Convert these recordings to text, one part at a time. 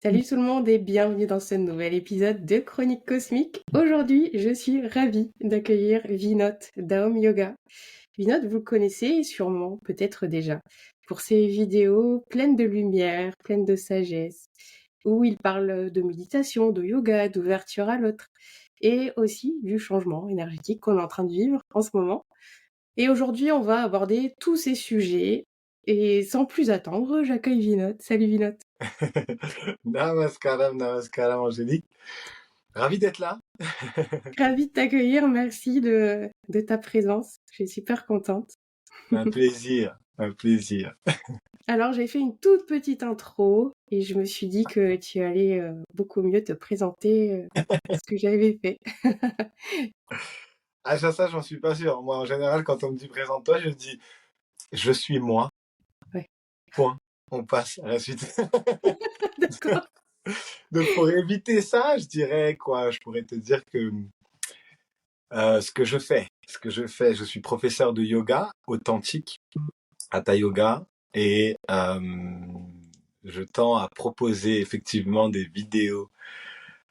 Salut tout le monde et bienvenue dans ce nouvel épisode de Chronique Cosmique. Aujourd'hui, je suis ravie d'accueillir Vinod d'Aom Yoga. Vinod, vous le connaissez sûrement, peut-être déjà, pour ses vidéos pleines de lumière, pleines de sagesse, où il parle de méditation, de yoga, d'ouverture à l'autre, et aussi du changement énergétique qu'on est en train de vivre en ce moment. Et aujourd'hui, on va aborder tous ces sujets. Et sans plus attendre, j'accueille Vinod. Salut Vinod. Namaskaram, namaskaram, Angélique. Ravi d'être là. Ravie de t'accueillir, merci de ta présence. Je suis super contente. Un plaisir, un plaisir. Alors, j'ai fait une toute petite intro et je me suis dit que tu allais beaucoup mieux te présenter que ce que j'avais fait. Ah, ça, j'en suis pas sûr. Moi, en général, quand on me dit présente-toi, je dis je suis moi. Ouais, Point. On passe à la suite. d'accord. Donc, pour éviter ça, je dirais quoi? Je pourrais te dire que ce que je fais, je suis professeur de yoga authentique, hatha yoga, et je tends à proposer effectivement des vidéos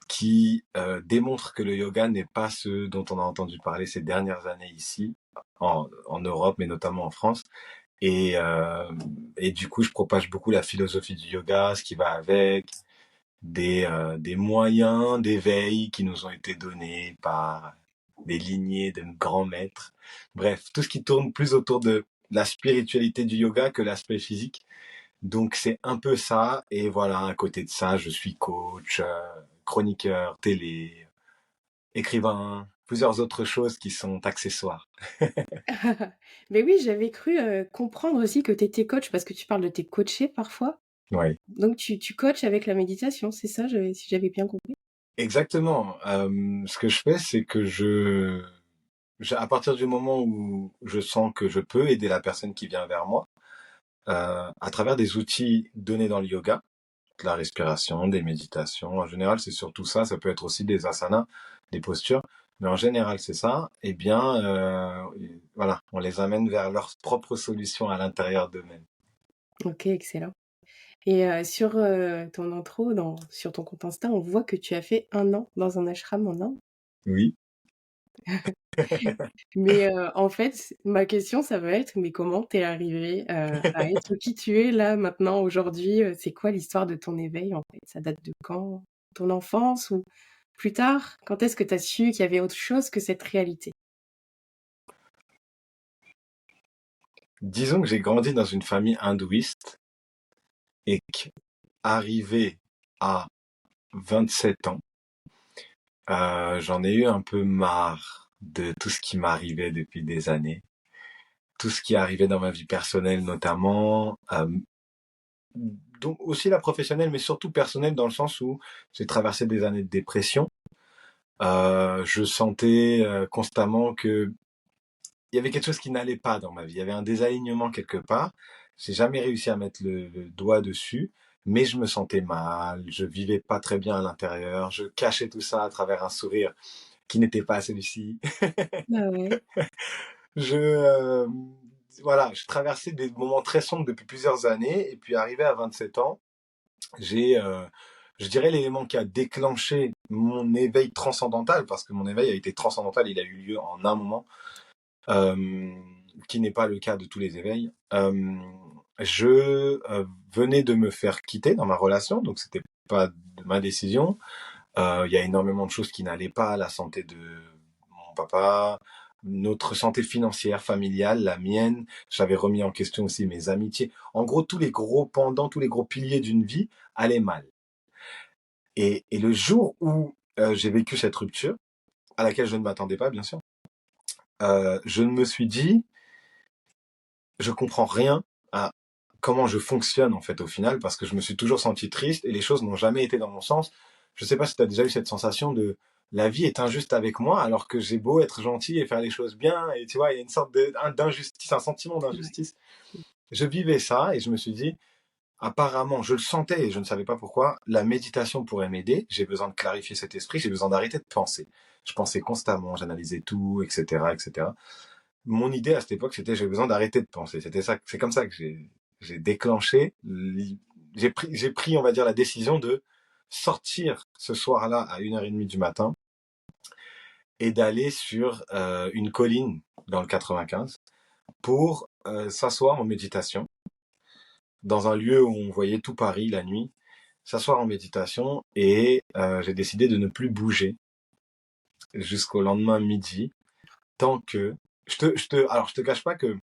qui démontre que le yoga n'est pas ce dont on a entendu parler ces dernières années ici, en Europe, mais notamment en France. Et, euh, et du coup, je propage beaucoup la philosophie du yoga, ce qui va avec, des moyens d'éveil qui nous ont été donnés par des lignées de grands maîtres. Bref, tout ce qui tourne plus autour de la spiritualité du yoga que l'aspect physique. Donc c'est un peu ça, et voilà, à côté de ça, je suis coach, chroniqueur, télé, écrivain, plusieurs autres choses qui sont accessoires. Mais oui, j'avais cru comprendre aussi que tu étais coach parce que tu parles de tes coachés parfois. Oui, Donc, tu coaches avec la méditation, c'est ça, si j'avais bien compris? exactement. Ce que je fais, c'est que à partir du moment où je sens que je peux aider la personne qui vient vers moi, à travers des outils donnés dans le yoga, de la respiration, des méditations. En général, c'est surtout ça. Ça peut être aussi des asanas, des postures. Mais en général, c'est ça. Eh bien, voilà, on les amène vers leurs propres solutions à l'intérieur d'eux-mêmes. Ok, excellent. Et sur ton intro, sur ton compte Insta, on voit que tu as fait 1 an dans un ashram en Inde. Oui. Mais en fait, ma question, ça va être, mais comment t'es arrivé à être qui tu es là, maintenant, aujourd'hui? C'est quoi l'histoire de ton éveil, en fait? Ça date de quand? Ton enfance ou plus tard? Quand est-ce que tu as su qu'il y avait autre chose que cette réalité? Disons que j'ai grandi dans une famille hindouiste et qu'arrivé à 27 ans, j'en ai eu un peu marre de tout ce qui m'arrivait depuis des années. Tout ce qui arrivait dans ma vie personnelle notamment, donc aussi la professionnelle, mais surtout personnelle dans le sens où j'ai traversé des années de dépression. Je sentais constamment que il y avait quelque chose qui n'allait pas dans ma vie. Il y avait un désalignement quelque part. J'ai jamais réussi à mettre le doigt dessus, mais je me sentais mal. Je vivais pas très bien à l'intérieur. Je cachais tout ça à travers un sourire qui n'était pas celui-ci. Ah ouais. Je voilà, je traversais des moments très sombres depuis plusieurs années, et puis arrivé à 27 ans, j'ai, je dirais, l'élément qui a déclenché mon éveil transcendantal, parce que mon éveil a été transcendantal, il a eu lieu en un moment, euh, qui n'est pas le cas de tous les éveils. Je venais de me faire quitter dans ma relation, donc c'était pas de ma décision. Il y a énormément de choses qui n'allaient pas, la santé de mon papa, notre santé financière, familiale, la mienne. J'avais remis en question aussi mes amitiés. En gros, tous les gros pendants, tous les gros piliers d'une vie allaient mal. Et le jour où j'ai vécu cette rupture, à laquelle je ne m'attendais pas, bien sûr, je me suis dit, je comprends rien à comment je fonctionne en fait au final, parce que je me suis toujours senti triste et les choses n'ont jamais été dans mon sens. Je sais pas si tu as déjà eu cette sensation de la vie est injuste avec moi alors que j'ai beau être gentil et faire les choses bien, et tu vois, il y a une sorte d'injustice, un sentiment Ouais. d'injustice. Je vivais ça et je me suis dit, apparemment, je le sentais et je ne savais pas pourquoi, la méditation pourrait m'aider. J'ai besoin de clarifier cet esprit, j'ai besoin d'arrêter de penser. Je pensais constamment, j'analysais tout, etc., etc. Mon idée à cette époque, c'était j'ai besoin d'arrêter de penser. C'était ça, c'est comme ça que j'ai déclenché, on va dire, la décision de sortir ce soir-là à 1h30 du matin et d'aller sur une colline dans le 95 pour s'asseoir en méditation dans un lieu où on voyait tout Paris la nuit, s'asseoir en méditation et j'ai décidé de ne plus bouger jusqu'au lendemain midi tant que alors je te cache pas que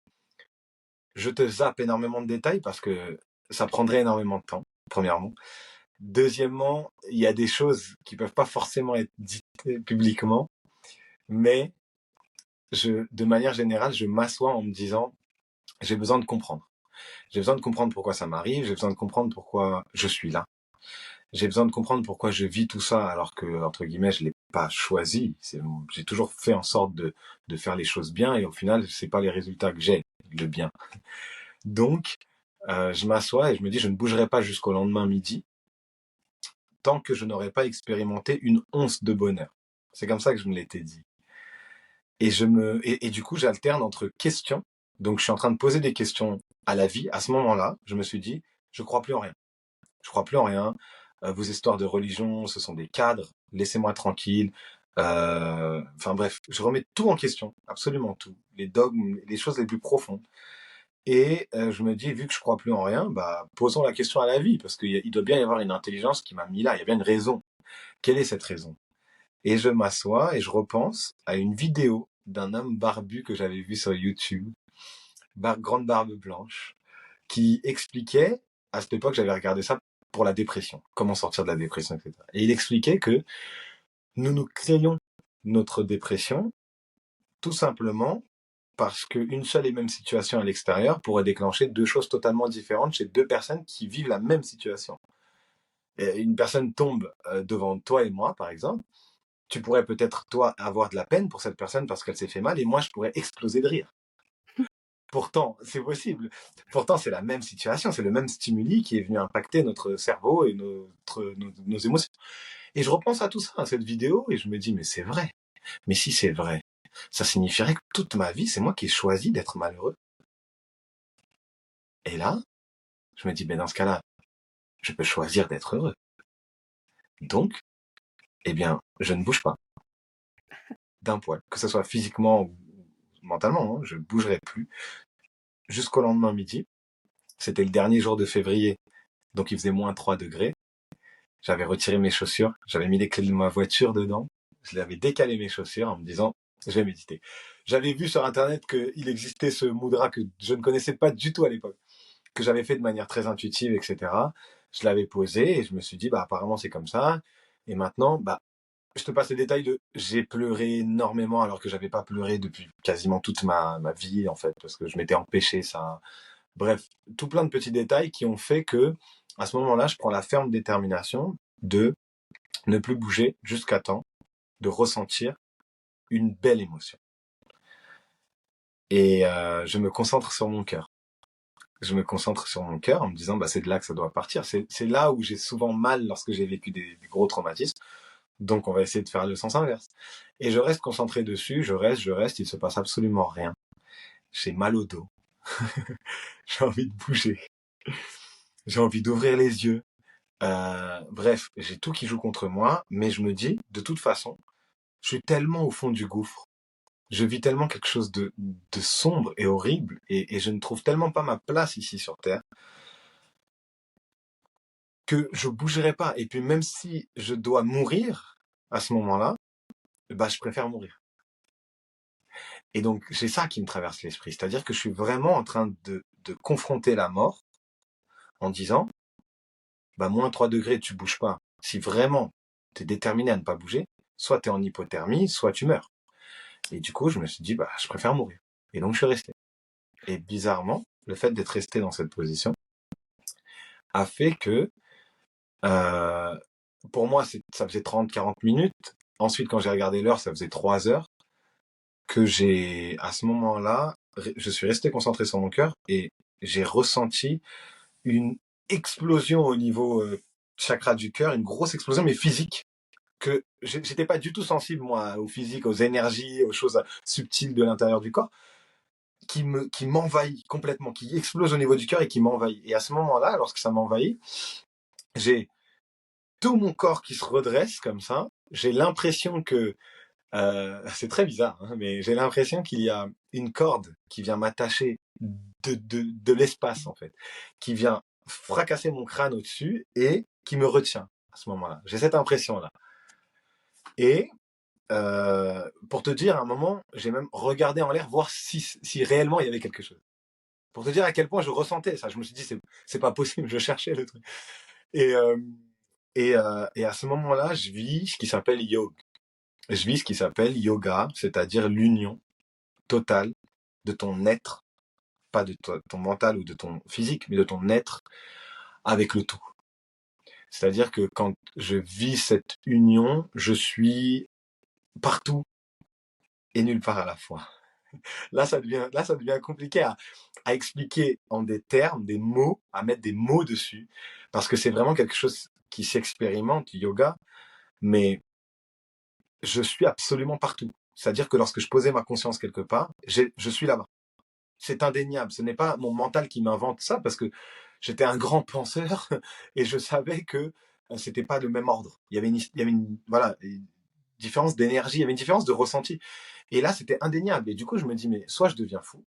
je te zappe énormément de détails parce que ça prendrait énormément de temps, premièrement. Deuxièmement, il y a des choses qui peuvent pas forcément être dites publiquement, mais de manière générale, je m'assois en me disant, j'ai besoin de comprendre. J'ai besoin de comprendre pourquoi ça m'arrive, j'ai besoin de comprendre pourquoi je suis là. J'ai besoin de comprendre pourquoi je vis tout ça alors que, entre guillemets, je l'ai pas choisi. J'ai toujours fait en sorte de faire les choses bien et au final, c'est pas les résultats que j'ai, le bien. Donc, je m'assois et je me dis, je ne bougerai pas jusqu'au lendemain midi tant que je n'aurai pas expérimenté une once de bonheur. C'est comme ça que je me l'étais dit. Et du coup, j'alterne entre questions. Donc, je suis en train de poser des questions à la vie. À ce moment-là, je me suis dit, je crois plus en rien. Je crois plus en rien. Vos histoires de religion, ce sont des cadres. Laissez-moi tranquille. Enfin bref, je remets tout en question, absolument tout. Les dogmes, les choses les plus profondes. Et je me dis, vu que je crois plus en rien, bah posons la question à la vie, parce qu'il doit bien y avoir une intelligence qui m'a mis là. Il y a bien une raison. Quelle est cette raison? Et je m'assois et je repense à une vidéo d'un homme barbu que j'avais vu sur YouTube, grande barbe blanche, qui expliquait, à cette époque, j'avais regardé ça pour la dépression, comment sortir de la dépression, etc. Et il expliquait que nous créons notre dépression tout simplement parce qu'une seule et même situation à l'extérieur pourrait déclencher deux choses totalement différentes chez deux personnes qui vivent la même situation. Et une personne tombe devant toi et moi, par exemple, tu pourrais peut-être, toi, avoir de la peine pour cette personne parce qu'elle s'est fait mal, et moi, je pourrais exploser de rire. Pourtant, c'est possible. Pourtant, c'est la même situation, c'est le même stimuli qui est venu impacter notre cerveau et nos émotions. Et je repense à tout ça, à cette vidéo, et je me dis, mais c'est vrai. Mais si c'est vrai, ça signifierait que toute ma vie, c'est moi qui ai choisi d'être malheureux. Et là, je me dis, ben dans ce cas-là, je peux choisir d'être heureux. Donc, eh bien, je ne bouge pas d'un poil, que ce soit physiquement ou mentalement, hein, je ne bougerai plus jusqu'au lendemain midi. C'était le dernier jour de février, donc il faisait moins 3 degrés. J'avais retiré mes chaussures, j'avais mis les clés de ma voiture dedans, je l'avais décalé mes chaussures en me disant, je vais méditer. J'avais vu sur internet qu'il existait ce mudra que je ne connaissais pas du tout à l'époque, que j'avais fait de manière très intuitive, etc. Je l'avais posé et je me suis dit, bah apparemment c'est comme ça. Et maintenant, bah je te passe les détails de j'ai pleuré énormément alors que j'avais pas pleuré depuis quasiment toute ma vie en fait, parce que je m'étais empêché ça. Bref, tout plein de petits détails qui ont fait que à ce moment-là, je prends la ferme détermination de ne plus bouger jusqu'à temps de ressentir une belle émotion. Et je me concentre sur mon cœur. Je me concentre sur mon cœur en me disant, bah, c'est de là que ça doit partir. C'est là où j'ai souvent mal lorsque j'ai vécu des gros traumatismes. Donc, on va essayer de faire le sens inverse. Et je reste concentré dessus, je reste, il se passe absolument rien. J'ai mal au dos. J'ai envie de bouger. J'ai envie d'ouvrir les yeux. Bref, j'ai tout qui joue contre moi, mais je me dis, de toute façon, je suis tellement au fond du gouffre. Je vis tellement quelque chose de sombre et horrible, et je ne trouve tellement pas ma place ici sur Terre, que je bougerai pas. Et puis même si je dois mourir à ce moment-là, bah je préfère mourir. Et donc j'ai ça qui me traverse l'esprit, c'est-à-dire que je suis vraiment en train de confronter la mort en disant, bah moins 3 degrés, tu bouges pas. Si vraiment tu es déterminé à ne pas bouger, soit tu es en hypothermie, soit tu meurs. Et du coup, je me suis dit, bah je préfère mourir. Et donc je suis resté. Et bizarrement, le fait d'être resté dans cette position a fait que Euh, pour moi, ça faisait 30-40 minutes. Ensuite, quand j'ai regardé l'heure, ça faisait 3 heures que à ce moment-là, je suis resté concentré sur mon cœur et j'ai ressenti une explosion au niveau chakra du cœur, une grosse explosion, mais physique, que j'étais pas du tout sensible, moi, au physique, aux énergies, aux choses subtiles de l'intérieur du corps, qui m'envahit complètement, qui explose au niveau du cœur et qui m'envahit. Et à ce moment-là, lorsque ça m'envahit, j'ai tout mon corps qui se redresse comme ça. J'ai l'impression que, c'est très bizarre, hein, mais j'ai l'impression qu'il y a une corde qui vient m'attacher de l'espace, en fait, qui vient fracasser mon crâne au-dessus et qui me retient à ce moment-là. J'ai cette impression-là. Et pour te dire, à un moment, j'ai même regardé en l'air voir si réellement il y avait quelque chose. Pour te dire à quel point je ressentais ça. Je me suis dit, c'est pas possible, je cherchais le truc. Et, et à ce moment-là, je vis ce qui s'appelle yoga. Je vis ce qui s'appelle yoga, c'est-à-dire l'union totale de ton être, pas de ton mental ou de ton physique, mais de ton être avec le tout. C'est-à-dire que quand je vis cette union, je suis partout et nulle part à la fois. Là, ça devient compliqué à expliquer en des termes, des mots, à mettre des mots dessus, parce que c'est vraiment quelque chose qui s'expérimente, yoga, mais je suis absolument partout. C'est-à-dire que lorsque je posais ma conscience quelque part, je suis là-bas. C'est indéniable. Ce n'est pas mon mental qui m'invente ça, parce que j'étais un grand penseur et je savais que c'était pas le même ordre. Il y avait une, voilà, une différence d'énergie, il y avait une différence de ressenti. Et là, c'était indéniable. Et du coup, je me dis, mais soit je deviens fou,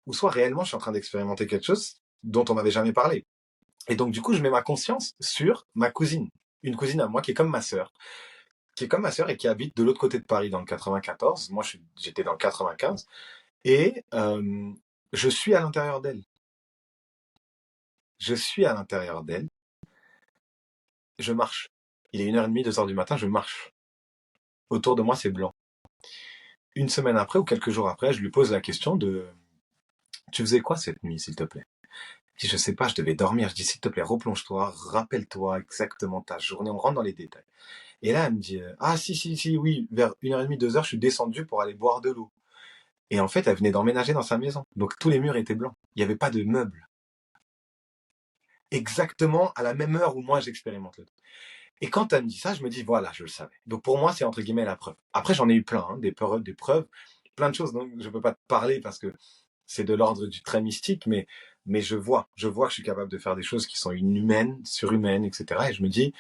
ou soit réellement je suis en train d'expérimenter quelque chose dont on m'avait jamais parlé. Et donc, du coup, je mets ma conscience sur ma cousine. Une cousine à moi qui est comme ma sœur, et qui habite de l'autre côté de Paris, dans le 94. Moi, j'étais dans le 95. Et je suis à l'intérieur d'elle. Je suis à l'intérieur d'elle. Je marche. Il est 1h30, 2h du matin, je marche. Autour de moi, c'est blanc. Une semaine après ou quelques jours après, je lui pose la question de tu faisais quoi cette nuit, s'il te plaît? Je dis, je sais pas, je devais dormir. Je dis, s'il te plaît, replonge-toi, rappelle-toi exactement ta journée. On rentre dans les détails. Et là, elle me dit, ah, si, oui, vers 1h30, 2h, je suis descendu pour aller boire de l'eau. Et en fait, elle venait d'emménager dans sa maison. Donc, tous les murs étaient blancs. Il n'y avait pas de meubles. Exactement à la même heure où moi, j'expérimente le truc. Et quand elle me dit ça, je me dis, voilà, je le savais. Donc, pour moi, c'est entre guillemets la preuve. Après, j'en ai eu plein, hein, des preuves, plein de choses. Donc, je peux pas te parler parce que c'est de l'ordre du très mystique, mais je vois que je suis capable de faire des choses qui sont inhumaines, surhumaines, etc. Et je me dis,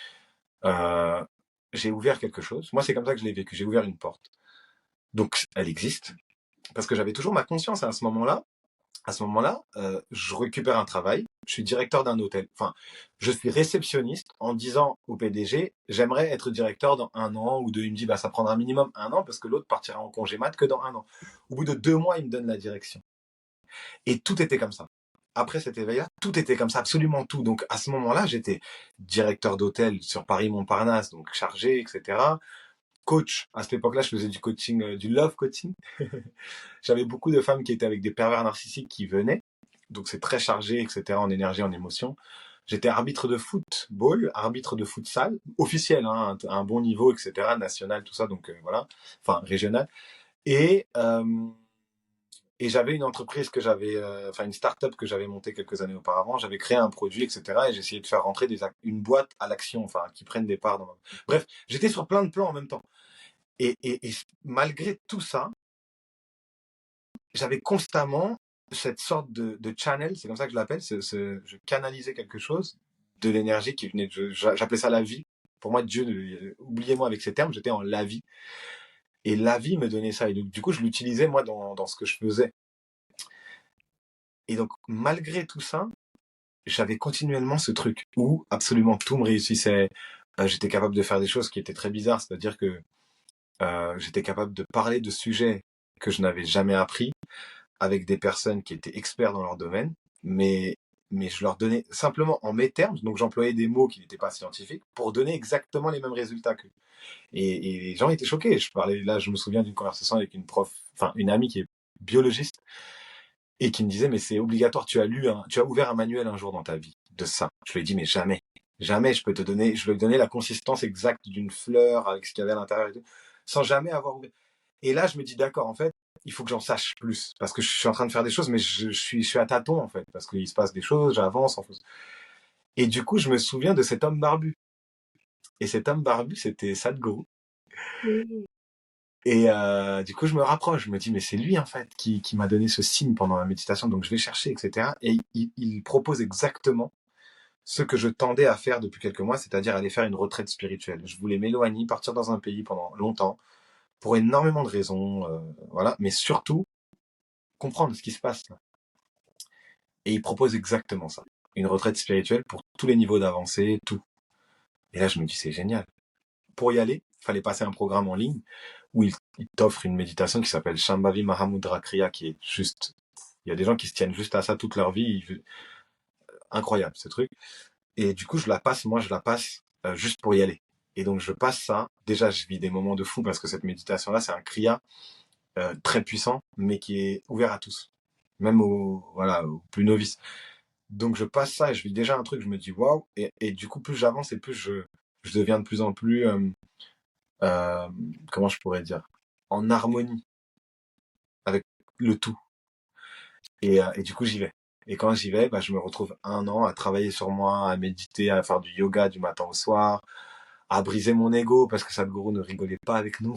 euh, j'ai ouvert quelque chose. Moi, c'est comme ça que je l'ai vécu. J'ai ouvert une porte. Donc, elle existe. Parce que j'avais toujours ma conscience à ce moment-là. À ce moment-là, je récupère un travail. Je suis directeur d'un hôtel. Enfin, je suis réceptionniste en disant au PDG, j'aimerais être directeur dans 1 an ou 2. Il me dit, bah, ça prendra un minimum 1 an parce que l'autre partira en congé mat que dans 1 an. Au bout de 2 mois, il me donne la direction. Et tout était comme ça. Après cet éveil-là, tout était comme ça, absolument tout. Donc à ce moment-là, j'étais directeur d'hôtel sur Paris-Montparnasse, donc chargé, etc. Coach. À cette époque-là, je faisais du coaching, du love coaching. J'avais beaucoup de femmes qui étaient avec des pervers narcissiques qui venaient. Donc c'est très chargé, etc. en énergie, en émotion. J'étais arbitre de football, arbitre de futsal, officiel, hein, un bon niveau, etc. National, tout ça, donc voilà. Enfin, régional. Et j'avais une entreprise que j'avais, enfin une start-up que j'avais montée quelques années auparavant. J'avais créé un produit, etc. Et j'essayais de faire rentrer une boîte à l'action, enfin qui prennent des parts. Bref, j'étais sur plein de plans en même temps. Et malgré tout ça, j'avais constamment cette sorte de channel, c'est comme ça que je l'appelle, je canalisais quelque chose, de l'énergie qui venait, j'appelais ça la vie. Pour moi, Dieu, oubliez-moi avec ces termes, j'étais en la vie. Et la vie me donnait ça. Et donc, du coup, je l'utilisais, moi, dans ce que je faisais. Et donc, malgré tout ça, j'avais continuellement ce truc où absolument tout me réussissait. J'étais capable de faire des choses qui étaient très bizarres, c'est-à-dire que j'étais capable de parler de sujets que je n'avais jamais appris avec des personnes qui étaient experts dans leur domaine, mais je leur donnais simplement en mes termes, donc j'employais des mots qui n'étaient pas scientifiques pour donner exactement les mêmes résultats qu'eux. Et les gens étaient choqués. Là, je me souviens d'une conversation avec une prof, enfin une amie qui est biologiste et qui me disait, mais c'est obligatoire, tu as ouvert un manuel un jour dans ta vie de ça. Je lui ai dit, mais jamais, jamais je vais te donner la consistance exacte d'une fleur avec ce qu'il y avait à l'intérieur et tout, sans jamais avoir ouvert. Et là, je me dis, d'accord, en fait, il faut que j'en sache plus, parce que je suis en train de faire des choses, mais je suis à tâtons, en fait, parce qu'il se passe des choses, j'avance, en fait. Et du coup, je me souviens de cet homme barbu. Et cet homme barbu, c'était Sadhguru. Mhm. Et du coup, je me rapproche, je me dis, mais c'est lui, en fait, qui m'a donné ce signe pendant la méditation, donc je vais chercher, etc. Et il propose exactement ce que je tendais à faire depuis quelques mois, c'est-à-dire aller faire une retraite spirituelle. Je voulais m'éloigner, partir dans un pays pendant longtemps, pour énormément de raisons, voilà, mais surtout comprendre ce qui se passe là. Et il propose exactement ça. Une retraite spirituelle pour tous les niveaux d'avancée, tout. Et là, je me dis, c'est génial. Pour y aller, il fallait passer un programme en ligne où il t'offre une méditation qui s'appelle Shambhavi Mahamudra Kriya, qui est juste... Il y a des gens qui se tiennent juste à ça toute leur vie. Incroyable, ce truc. Et du coup, moi, je la passe juste pour y aller. Et donc, je passe ça. Déjà, je vis des moments de fou parce que cette méditation-là, c'est un kriya très puissant, mais qui est ouvert à tous. Même aux plus novices. Donc, je passe ça et je vis déjà un truc, je me dis waouh. Et du coup, plus j'avance et plus je deviens de plus en plus, euh, comment je pourrais dire, en harmonie avec le tout. Et du coup, j'y vais. Et quand j'y vais, bah, je me retrouve un an à travailler sur moi, à méditer, à faire du yoga du matin au soir, à briser mon ego parce que Sadhguru ne rigolait pas avec nous.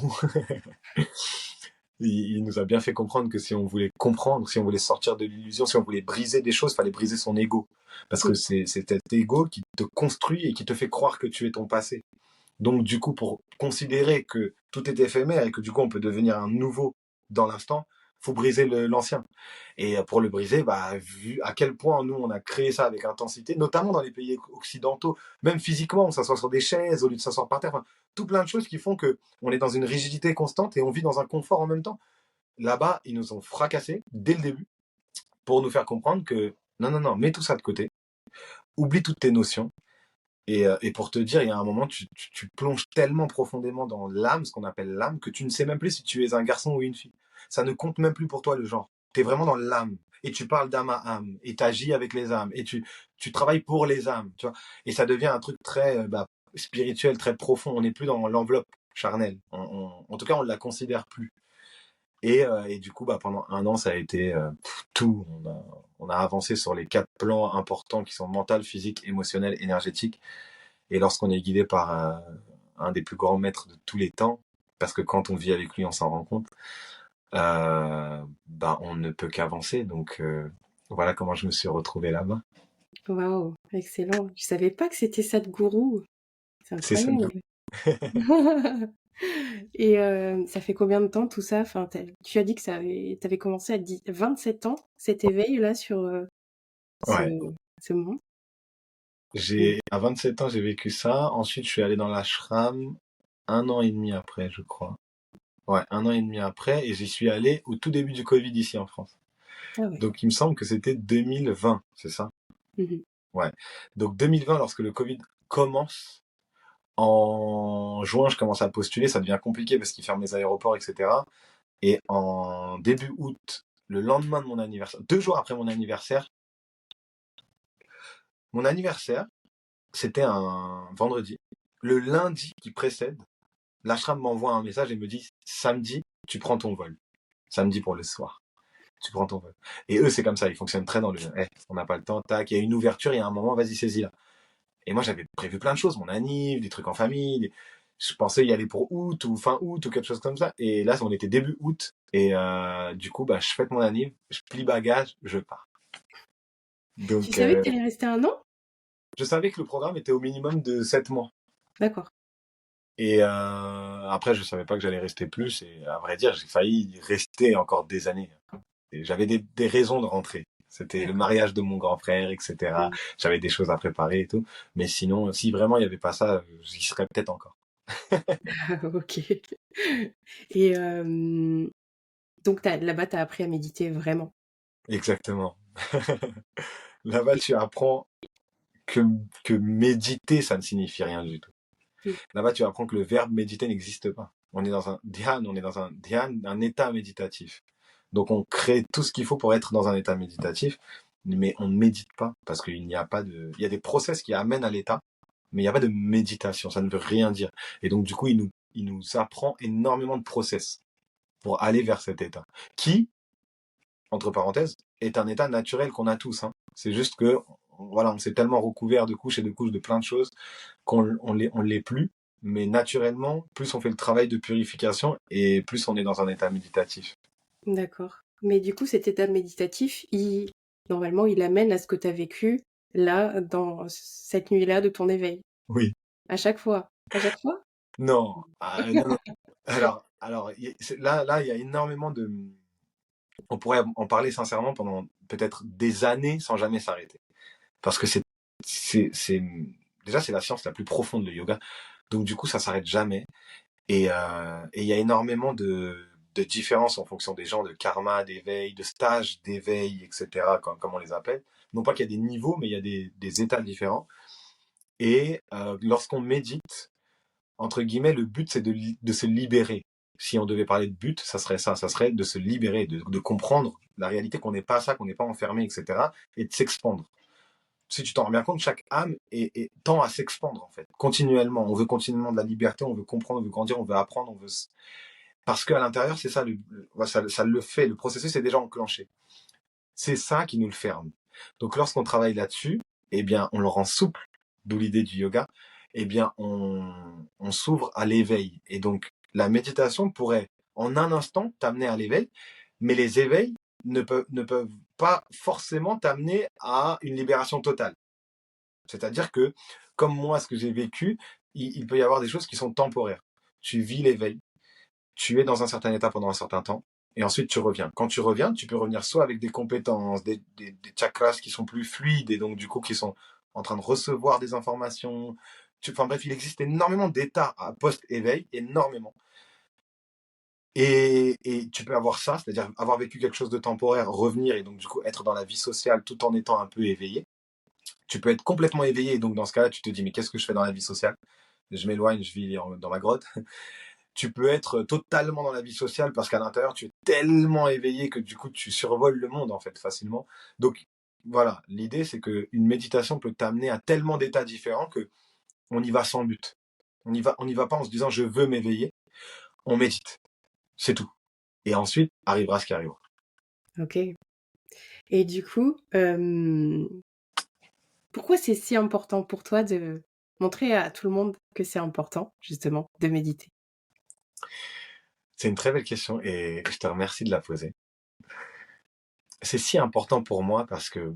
Il nous a bien fait comprendre que si on voulait comprendre, si on voulait sortir de l'illusion, si on voulait briser des choses, il fallait briser son ego. Parce que Mm. c'est cet ego qui te construit et qui te fait croire que tu es ton passé. Donc, du coup, pour considérer que tout est éphémère et que du coup, on peut devenir un nouveau dans l'instant, faut briser l'ancien. Et pour le briser, bah, vu à quel point nous, on a créé ça avec intensité, notamment dans les pays occidentaux, même physiquement, on s'assoit sur des chaises au lieu de s'asseoir par terre. Enfin, tout plein de choses qui font que on est dans une rigidité constante et on vit dans un confort en même temps. Là-bas, ils nous ont fracassés dès le début pour nous faire comprendre que non, non, non, mets tout ça de côté, oublie toutes tes notions. Et pour te dire, il y a un moment, tu plonges tellement profondément dans l'âme, ce qu'on appelle l'âme, que tu ne sais même plus si tu es un garçon ou une fille. Ça ne compte même plus pour toi le genre. Tu es vraiment dans l'âme. Et tu parles d'âme à âme. Et tu agis avec les âmes. Et tu travailles pour les âmes. Tu vois. Et ça devient un truc très spirituel, très profond. On n'est plus dans l'enveloppe charnelle. En tout cas, on ne la considère plus. Et du coup, bah, pendant un an, ça a été tout. On a avancé sur les 4 plans importants qui sont mental, physique, émotionnel, énergétique. Et lorsqu'on est guidé par un des plus grands maîtres de tous les temps, parce que quand on vit avec lui, on s'en rend compte, bah, on ne peut qu'avancer. Donc voilà comment je me suis retrouvé là-bas. Waouh, excellent. Je savais pas que c'était Sadhguru. C'est C'est ça. incroyable. Et ça fait combien de temps tout ça? Enfin, tu as dit que t'avais commencé à 27 ans, cet éveil-là sur ce, Ouais. ce monde. À 27 ans, j'ai vécu ça. Ensuite, je suis allé dans l'ashram un an et demi après, je crois. Ouais, un an et demi après, et j'y suis allé au tout début du Covid ici en France. Ah ouais. Donc, il me semble que c'était 2020, c'est ça? Mhm. Ouais. Donc, 2020, lorsque le Covid commence, en juin, je commence à postuler, ça devient compliqué parce qu'ils ferment les aéroports, etc. Et en début août, le lendemain de mon anniversaire, 2 jours après mon anniversaire, c'était un vendredi. Le lundi qui précède, l'ashram m'envoie un message et me dit, samedi, tu prends ton vol. Samedi pour le soir. Tu prends ton vol. Et eux, c'est comme ça, ils fonctionnent très dans le, on n'a pas le temps, tac, il y a une ouverture, il y a un moment, vas-y, saisis-la. Et moi, j'avais prévu plein de choses, mon anniv, des trucs en famille, je pensais y aller pour août ou fin août ou quelque chose comme ça. Et là, on était début août. Et du coup, bah, je fête mon anniv, je plie bagage, je pars. Tu Donc, savais que t'allais rester un an? je savais que le programme était au minimum de 7 mois. D'accord. Et après, je savais pas que j'allais rester plus. Et à vrai dire, j'ai failli rester encore des années. Et j'avais des raisons de rentrer. C'était le D'accord. mariage de mon grand frère, etc. Mm. J'avais des choses à préparer et tout. Mais sinon, si vraiment il n'y avait pas ça, j'y serais peut-être encore. Ok. Et donc là-bas, t'as appris à méditer vraiment. Exactement. Là-bas, tu apprends que, que méditer, ça ne signifie rien du tout. Mm. Là-bas, tu apprends que le verbe méditer n'existe pas. On est dans un dhyan, on est dans un dhyan, un état méditatif. Donc, on crée tout ce qu'il faut pour être dans un état méditatif, mais on ne médite pas parce qu'il n'y a pas de. Il y a des process qui amènent à l'état, mais il n'y a pas de méditation. Ça ne veut rien dire. Et donc, du coup, il nous apprend énormément de process pour aller vers cet état, qui, entre parenthèses, est un état naturel qu'on a tous. Hein. C'est juste que, voilà, on s'est tellement recouvert de couches et de couches de plein de choses qu'on on l'est plus. Mais naturellement, plus on fait le travail de purification et plus on est dans un état méditatif. D'accord. Mais du coup, cet état méditatif, normalement, il amène à ce que tu as vécu là, dans cette nuit-là de ton éveil? Oui. À chaque fois? À chaque fois? Non, non, non. Alors, là, il y a énormément de. On pourrait en parler sincèrement pendant peut-être des années sans jamais s'arrêter. Parce que déjà, c'est la science la plus profonde, le yoga. Donc, du coup, ça s'arrête jamais. Et il y a énormément de différences en fonction des gens, de karma, d'éveil, de stage d'éveil, etc., comme on les appelle. Non pas qu'il y a des niveaux, mais il y a des états différents. Et lorsqu'on médite, entre guillemets, le but, c'est de se libérer. Si on devait parler de but, ça serait ça. Ça serait de se libérer, de comprendre la réalité, qu'on n'est pas ça, qu'on n'est pas enfermé, etc. Et de s'expandre. Si tu t'en rends bien compte, chaque âme tend à s'expandre, en fait, continuellement. On veut continuellement de la liberté, on veut comprendre, on veut grandir, on veut apprendre, parce qu'à l'intérieur, c'est ça, ça le fait. Le processus est déjà enclenché. C'est ça qui nous le ferme. Donc, lorsqu'on travaille là-dessus, eh bien, on le rend souple, d'où l'idée du yoga. Eh bien, on s'ouvre à l'éveil. Et donc, la méditation pourrait, en un instant, t'amener à l'éveil, mais les éveils ne peuvent pas forcément t'amener à une libération totale. C'est-à-dire que, comme moi, ce que j'ai vécu, il peut y avoir des choses qui sont temporaires. Tu vis l'éveil, tu es dans un certain état pendant un certain temps, et ensuite tu reviens. Quand tu reviens, tu peux revenir soit avec des compétences, des chakras qui sont plus fluides, et donc du coup qui sont en train de recevoir des informations. Enfin bref, il existe énormément d'états à post-éveil, énormément. Et tu peux avoir ça, c'est-à-dire avoir vécu quelque chose de temporaire, revenir et donc du coup être dans la vie sociale tout en étant un peu éveillé. Tu peux être complètement éveillé, et donc dans ce cas-là, tu te dis mais qu'est-ce que je fais dans la vie sociale? Je m'éloigne, je vis dans ma grotte. Tu peux être totalement dans la vie sociale parce qu'à l'intérieur, tu es tellement éveillé que du coup, tu survoles le monde, en fait, facilement. Donc, voilà, l'idée, c'est qu'une méditation peut t'amener à tellement d'états différents que on y va sans but. On y va pas en se disant, je veux m'éveiller. On médite. C'est tout. Et ensuite, arrivera ce qui arrivera. Ok. Et du coup, pourquoi c'est si important pour toi de montrer à tout le monde que c'est important, justement, de méditer? C'est une très belle question et je te remercie de la poser. C'est si important pour moi parce que,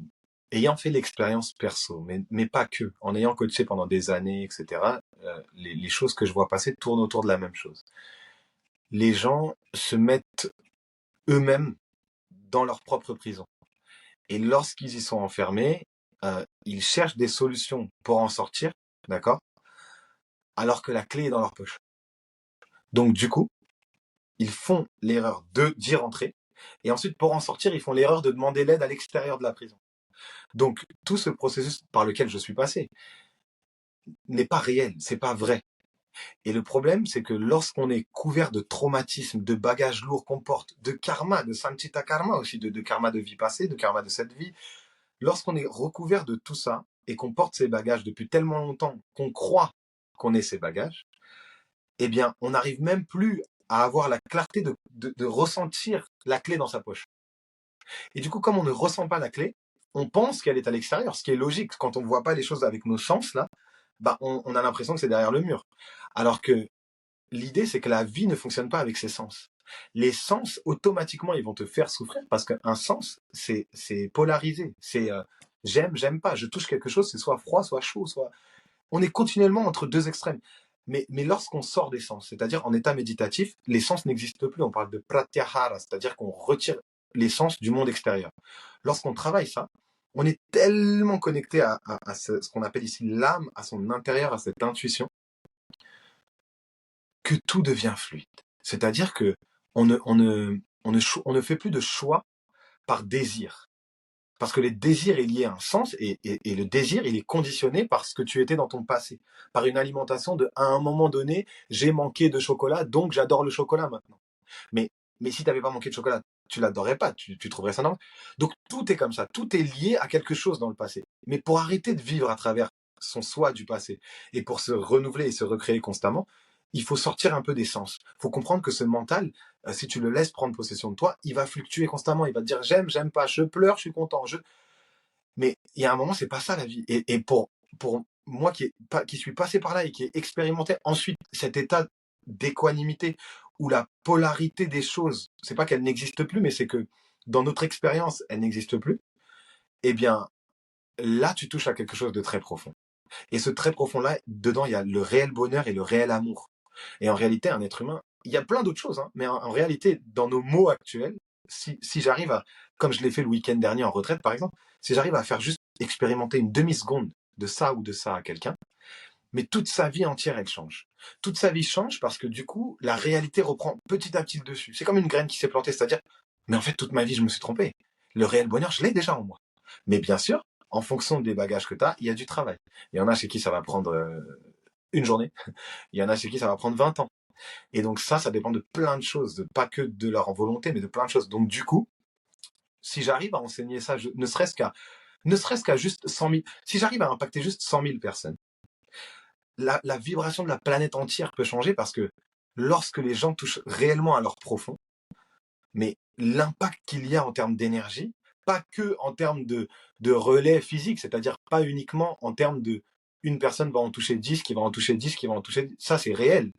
ayant fait l'expérience perso, mais pas que, en ayant coaché pendant des années, etc., les choses que je vois passer tournent autour de la même chose. Les gens se mettent eux-mêmes dans leur propre prison. Et lorsqu'ils y sont enfermés, ils cherchent des solutions pour en sortir, d'accord? Alors que la clé est dans leur poche. Donc du coup, ils font l'erreur d'y rentrer, et ensuite pour en sortir, ils font l'erreur de demander l'aide à l'extérieur de la prison. Donc tout ce processus par lequel je suis passé n'est pas réel, c'est pas vrai. Et le problème, c'est que lorsqu'on est couvert de traumatismes, de bagages lourds qu'on porte, de karma, de sanchita karma aussi, de karma de vie passée, de karma de cette vie, lorsqu'on est recouvert de tout ça et qu'on porte ces bagages depuis tellement longtemps qu'on croit qu'on ait ces bagages, eh bien, on n'arrive même plus à avoir la clarté de ressentir la clé dans sa poche. Et du coup, comme on ne ressent pas la clé, on pense qu'elle est à l'extérieur, ce qui est logique. Quand on ne voit pas les choses avec nos sens, là, bah, on a l'impression que c'est derrière le mur. Alors que l'idée, c'est que la vie ne fonctionne pas avec ses sens. Les sens, automatiquement, ils vont te faire souffrir parce qu'un sens, c'est polarisé. C'est j'aime pas. Je touche quelque chose, c'est soit froid, soit chaud, soit. On est continuellement entre deux extrêmes. Mais lorsqu'on sort des sens, c'est-à-dire en état méditatif, les sens n'existent plus. On parle de pratyahara, c'est-à-dire qu'on retire les sens du monde extérieur. Lorsqu'on travaille ça, on est tellement connecté à ce qu'on appelle ici l'âme, à son intérieur, à cette intuition, que tout devient fluide. C'est-à-dire que on ne fait plus de choix par désir. Parce que le désir est lié à un sens et le désir, il est conditionné par ce que tu étais dans ton passé. Par une alimentation à un moment donné, j'ai manqué de chocolat, donc j'adore le chocolat maintenant. Mais, mais si tu n'avais pas manqué de chocolat, tu l'adorerais pas, tu trouverais ça normal. Donc tout est comme ça, tout est lié à quelque chose dans le passé. Mais pour arrêter de vivre à travers son soi du passé et pour se renouveler et se recréer constamment, il faut sortir un peu des sens. Il faut comprendre que ce mental, si tu le laisses prendre possession de toi, il va fluctuer constamment. Il va te dire j'aime pas, je pleure, je suis content. Mais il y a un moment, c'est pas ça la vie. Et pour moi qui suis passé par là et qui ai expérimenté ensuite cet état d'équanimité où la polarité des choses, c'est pas qu'elle n'existe plus, mais c'est que dans notre expérience, elle n'existe plus. Eh bien, là, tu touches à quelque chose de très profond. Et ce très profond-là, dedans, il y a le réel bonheur et le réel amour. Et en réalité, un être humain, il y a plein d'autres choses, hein, mais en réalité, dans nos mots actuels, si j'arrive à, comme je l'ai fait le week-end dernier en retraite, par exemple, si j'arrive à faire juste expérimenter une demi-seconde de ça ou de ça à quelqu'un, mais toute sa vie entière, elle change. Toute sa vie change parce que du coup, la réalité reprend petit à petit le dessus. C'est comme une graine qui s'est plantée, c'est-à-dire, mais en fait, toute ma vie, je me suis trompé. Le réel bonheur, je l'ai déjà en moi. Mais bien sûr, en fonction des bagages que tu as, il y a du travail. Il y en a chez qui ça va prendre une journée. Il y en a chez qui ça va prendre 20 ans. Et donc ça dépend de plein de choses, pas que de leur volonté, mais de plein de choses. Donc du coup, si j'arrive à enseigner ça, ne serait-ce qu'à juste 100 000, si j'arrive à impacter juste 100 000 personnes, la vibration de la planète entière peut changer parce que lorsque les gens touchent réellement à leur profond, mais l'impact qu'il y a en termes d'énergie, pas que en termes de relais physique, c'est-à-dire pas uniquement en termes de une personne va en toucher 10, qui va en toucher 10, qui va en toucher 10, ça c'est réel,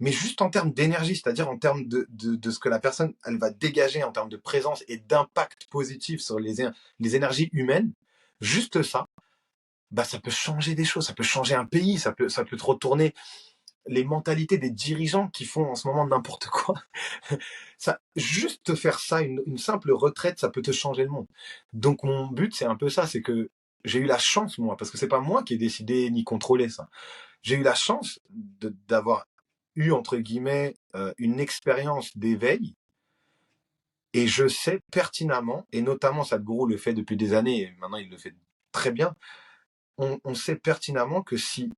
mais juste en termes d'énergie, c'est-à-dire en termes de ce que la personne elle va dégager en termes de présence et d'impact positif sur les énergies humaines, juste ça, bah ça peut changer des choses, ça peut changer un pays, ça peut te retourner les mentalités des dirigeants qui font en ce moment n'importe quoi. Ça, juste faire ça, une simple retraite, ça peut te changer le monde. Donc mon but, c'est un peu ça, c'est que j'ai eu la chance, moi, parce que c'est pas moi qui ai décidé ni contrôlé ça. J'ai eu la chance d'avoir eu, entre guillemets, une expérience d'éveil, et je sais pertinemment, et notamment Sadhguru le fait depuis des années, et maintenant il le fait très bien, on sait pertinemment que si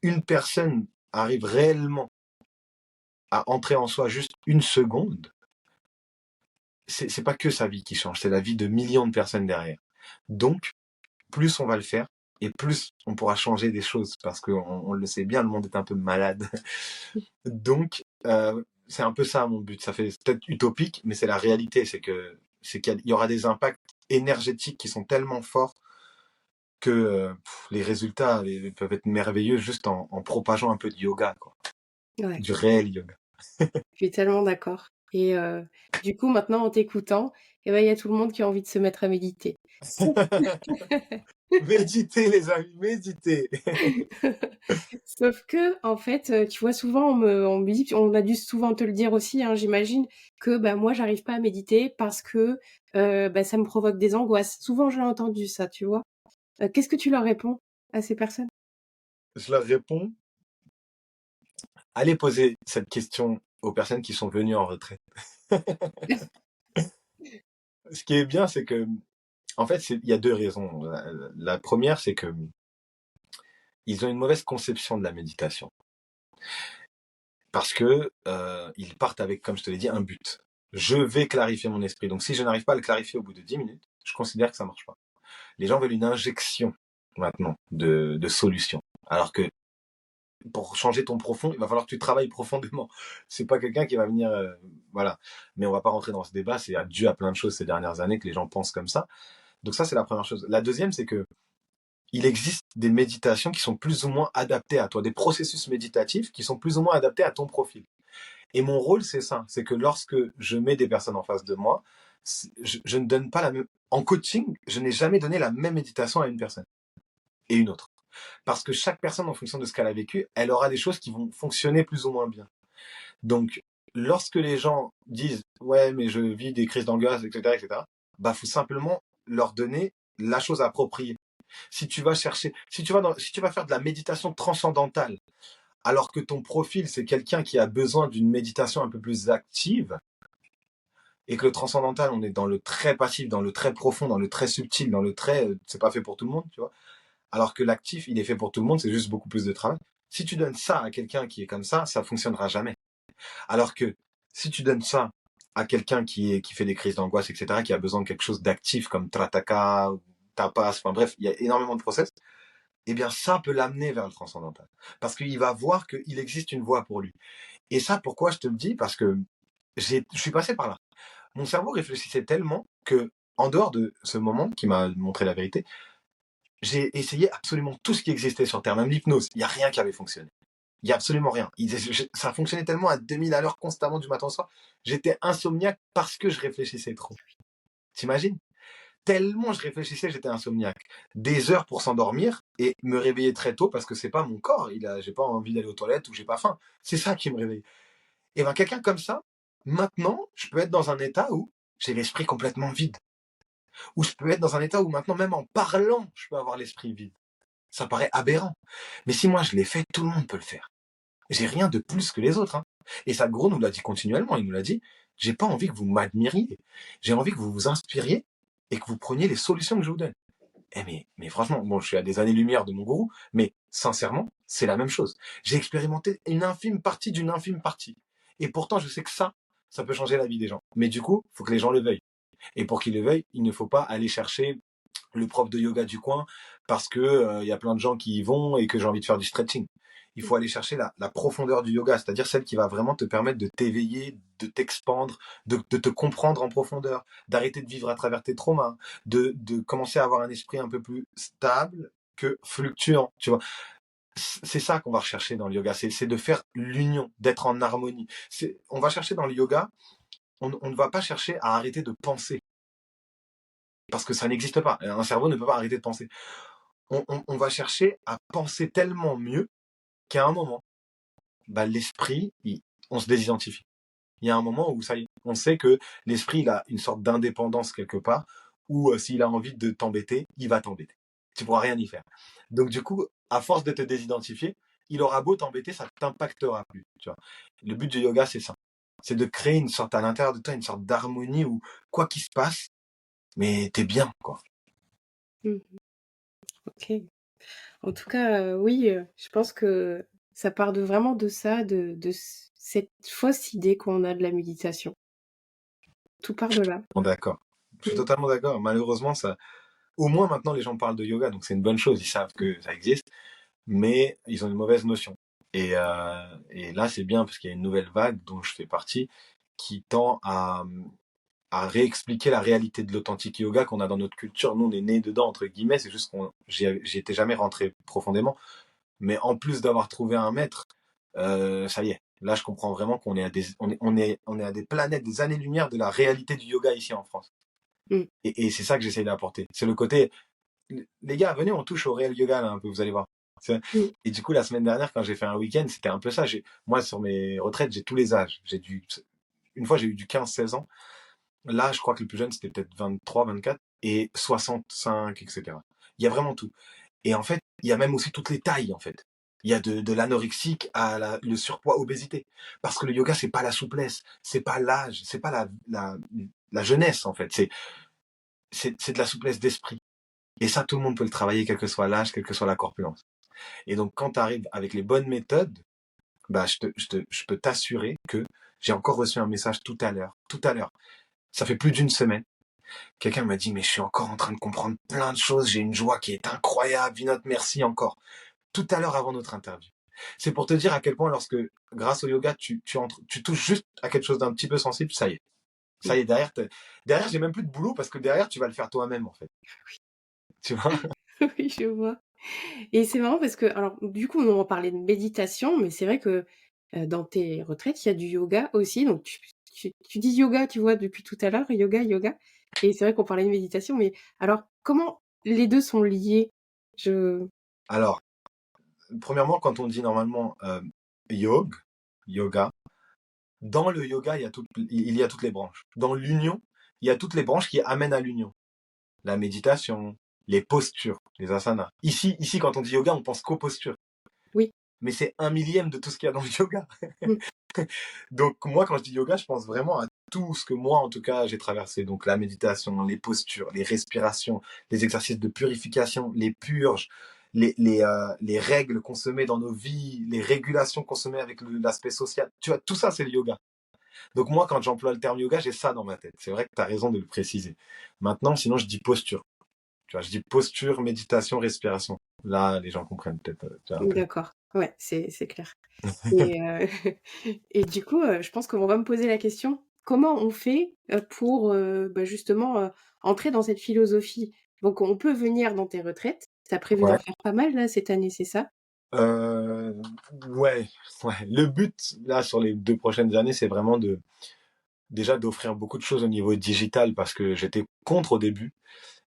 une personne arrive réellement à entrer en soi juste une seconde, c'est pas que sa vie qui change, c'est la vie de millions de personnes derrière. Donc, plus on va le faire, et plus on pourra changer des choses, parce qu'on le sait bien, le monde est un peu malade. Donc, c'est un peu ça mon but. Ça fait peut-être utopique, mais c'est la réalité, c'est qu'il y aura des impacts énergétiques qui sont tellement forts que les résultats peuvent être merveilleux juste en propageant un peu de yoga, quoi. Ouais, Du réel yoga. je suis tellement d'accord. Et du coup, maintenant, en t'écoutant, eh ben, il y a tout le monde qui a envie de se mettre à méditer. Méditez, les amis, méditez. Sauf que, en fait, tu vois, souvent, on me dit, on a dû souvent te le dire aussi, hein, j'imagine, que bah, moi, j'arrive pas à méditer parce que bah, ça me provoque des angoisses. Souvent, j'ai entendu ça, tu vois. Qu'est-ce que tu leur réponds à ces personnes? Je leur réponds, allez poser cette question aux personnes qui sont venues en retraite. Ce qui est bien, c'est que, en fait, il y a deux raisons. La première, c'est que ils ont une mauvaise conception de la méditation. Parce que ils partent avec, comme je te l'ai dit, un but. Je vais clarifier mon esprit. Donc si je n'arrive pas à le clarifier au bout de 10 minutes, je considère que ça marche pas. Les gens veulent une injection maintenant de solutions. Alors que pour changer ton profond, il va falloir que tu travailles profondément. C'est pas quelqu'un qui va venir, voilà. Mais on va pas rentrer dans ce débat. C'est dû à plein de choses ces dernières années que les gens pensent comme ça. Donc ça, c'est la première chose. La deuxième, c'est que il existe des méditations qui sont plus ou moins adaptées à toi, des processus méditatifs qui sont plus ou moins adaptés à ton profil. Et mon rôle, c'est ça. C'est que lorsque je mets des personnes en face de moi, je ne donne pas la même. En coaching, je n'ai jamais donné la même méditation à une personne et une autre. Parce que chaque personne, en fonction de ce qu'elle a vécu, elle aura des choses qui vont fonctionner plus ou moins bien. Donc, lorsque les gens disent ouais, mais je vis des crises d'angoisse, etc., etc., bah, faut simplement leur donner la chose appropriée. Si tu vas chercher, si tu vas faire de la méditation transcendantale, alors que ton profil c'est quelqu'un qui a besoin d'une méditation un peu plus active, et que le transcendantal, on est dans le très passif, dans le très profond, dans le très subtil, dans le très, c'est pas fait pour tout le monde, tu vois. Alors que l'actif, il est fait pour tout le monde, c'est juste beaucoup plus de travail. Si tu donnes ça à quelqu'un qui est comme ça fonctionnera jamais. Alors que si tu donnes ça à quelqu'un qui fait des crises d'angoisse, etc., qui a besoin de quelque chose d'actif comme Trataka, Tapas, enfin bref, il y a énormément de process, eh bien ça peut l'amener vers le transcendantal. Parce qu'il va voir qu'il existe une voie pour lui. Et ça, pourquoi je te le dis? Parce que je suis passé par là. Mon cerveau réfléchissait tellement que, en dehors de ce moment qui m'a montré la vérité, j'ai essayé absolument tout ce qui existait sur Terre, même l'hypnose. Il n'y a rien qui avait fonctionné. Il n'y a absolument rien. Ça fonctionnait tellement à 2000 à l'heure constamment du matin au soir. J'étais insomniaque parce que je réfléchissais trop. T'imagines? tellement je réfléchissais, j'étais insomniaque. Des heures pour s'endormir et me réveiller très tôt parce que c'est pas mon corps. J'ai pas envie d'aller aux toilettes ou j'ai pas faim. C'est ça qui me réveille. Et ben, quelqu'un comme ça, maintenant, je peux être dans un état où j'ai l'esprit complètement vide. Ou je peux être dans un état où maintenant, même en parlant, je peux avoir l'esprit vide. Ça paraît aberrant. Mais si moi je l'ai fait, tout le monde peut le faire. J'ai rien de plus que les autres, hein. Et Sadhguru nous l'a dit continuellement. Il nous l'a dit, j'ai pas envie que vous m'admiriez. J'ai envie que vous vous inspiriez et que vous preniez les solutions que je vous donne. Mais franchement, bon, je suis à des années-lumière de mon gourou, mais sincèrement, c'est la même chose. J'ai expérimenté une infime partie d'une infime partie. Et pourtant, je sais que ça peut changer la vie des gens. Mais du coup, il faut que les gens le veuillent. Et pour qu'ils le veuillent, il ne faut pas aller chercher le prof de yoga du coin parce que y a plein de gens qui y vont et que j'ai envie de faire du stretching. Il faut aller chercher la profondeur du yoga, c'est-à-dire celle qui va vraiment te permettre de t'éveiller, de t'expandre, de te comprendre en profondeur, d'arrêter de vivre à travers tes traumas, de commencer à avoir un esprit un peu plus stable que fluctuant, tu vois. C'est ça qu'on va rechercher dans le yoga, c'est de faire l'union, d'être en harmonie. On va chercher dans le yoga, on ne va pas chercher à arrêter de penser, parce que ça n'existe pas. Un cerveau ne peut pas arrêter de penser. On va chercher à penser tellement mieux qu'à un moment, bah, l'esprit, on se désidentifie. Il y a un moment où ça y est, on sait que l'esprit, il a une sorte d'indépendance quelque part, où s'il a envie de t'embêter, il va t'embêter. Tu pourras rien y faire. Donc du coup, à force de te désidentifier, il aura beau t'embêter, ça ne t'impactera plus. Tu vois. Le but du yoga, c'est ça. C'est de créer une sorte à l'intérieur de toi, une sorte d'harmonie où quoi qu'il se passe, mais t'es bien, quoi. Mmh. OK. En tout cas, oui, je pense que ça part vraiment de ça, de cette fausse idée qu'on a de la méditation. Tout part de là. Bon, d'accord. Je suis Mmh. totalement d'accord. Malheureusement, ça, au moins maintenant les gens parlent de yoga, donc c'est une bonne chose. Ils savent que ça existe, mais ils ont une mauvaise notion. Et là, c'est bien parce qu'il y a une nouvelle vague dont je fais partie qui tend à réexpliquer la réalité de l'authentique yoga qu'on a dans notre culture. Nous, on est nés dedans, entre guillemets. C'est juste qu'on j'y étais jamais rentré profondément. Mais en plus d'avoir trouvé un maître, ça y est. Là, je comprends vraiment qu'on est à on est à des planètes, des années-lumière de la réalité du yoga ici en France. Mmh. Et c'est ça que j'essaye d'apporter. C'est le côté, les gars, venez, on touche au réel yoga là un peu, vous allez voir. Mmh. Et du coup, la semaine dernière, quand j'ai fait un week-end, c'était un peu ça. Moi, sur mes retraites, j'ai tous les âges. Une fois, j'ai eu du 15-16 ans. Là, je crois que le plus jeune, c'était peut-être 23, 24 et 65, etc. Il y a vraiment tout. Et en fait, il y a même aussi toutes les tailles, en fait. Il y a de l'anorexique à le surpoids, obésité. Parce que le yoga, c'est pas la souplesse, c'est pas l'âge, c'est pas la jeunesse, en fait. C'est de la souplesse d'esprit. Et ça, tout le monde peut le travailler, quel que soit l'âge, quelle que soit la corpulence. Et donc, quand tu arrives avec les bonnes méthodes, bah, je peux t'assurer que j'ai encore reçu un message tout à l'heure. Tout à l'heure. Ça fait plus d'une semaine. Quelqu'un m'a dit, mais je suis encore en train de comprendre plein de choses. J'ai une joie qui est incroyable. Vinod, merci encore. Tout à l'heure avant notre interview. C'est pour te dire à quel point lorsque, grâce au yoga, tu touches juste à quelque chose d'un petit peu sensible, ça y est. Ça y est, derrière, j'ai même plus de boulot parce que derrière, tu vas le faire toi-même, en fait. Tu vois? Oui, je vois. Et c'est marrant parce que alors du coup, on parlait de méditation, mais c'est vrai que, dans tes retraites, il y a du yoga aussi, donc tu dis yoga, tu vois, depuis tout à l'heure, yoga, yoga et c'est vrai qu'on parlait de méditation, mais alors comment les 2 sont liés? Je Alors, premièrement, quand on dit normalement yoga, dans le yoga, il y a toutes les branches. Dans l'union, il y a toutes les branches qui amènent à l'union. La méditation, les postures, les asanas. Ici, quand on dit yoga, on pense qu'aux postures. oui. Mais c'est un millième de tout ce qu'il y a dans le yoga. Mmh. Donc moi, quand je dis yoga, je pense vraiment à tout ce que moi, en tout cas, j'ai traversé. Donc la méditation, les postures, les respirations, les exercices de purification, les purges, les règles qu'on se met dans nos vies, les régulations qu'on se met avec l'aspect social. Tu vois, tout ça, c'est le yoga. Donc moi, quand j'emploie le terme yoga, j'ai ça dans ma tête. C'est vrai que tu as raison de le préciser. Maintenant, sinon, je dis posture. Tu vois, je dis posture, méditation, respiration. Là, les gens comprennent peut-être un peu. D'accord. Ouais, c'est clair et et du coup, je pense qu'on va me poser la question, comment on fait, pour, bah, justement, entrer dans cette philosophie? Donc on peut venir dans tes retraites. Tu as prévu d'en Ouais. faire pas mal là cette année, c'est ça? Euh, ouais, ouais. Le but, là, sur les 2 prochaines années, c'est vraiment déjà d'offrir beaucoup de choses au niveau digital parce que j'étais contre au début.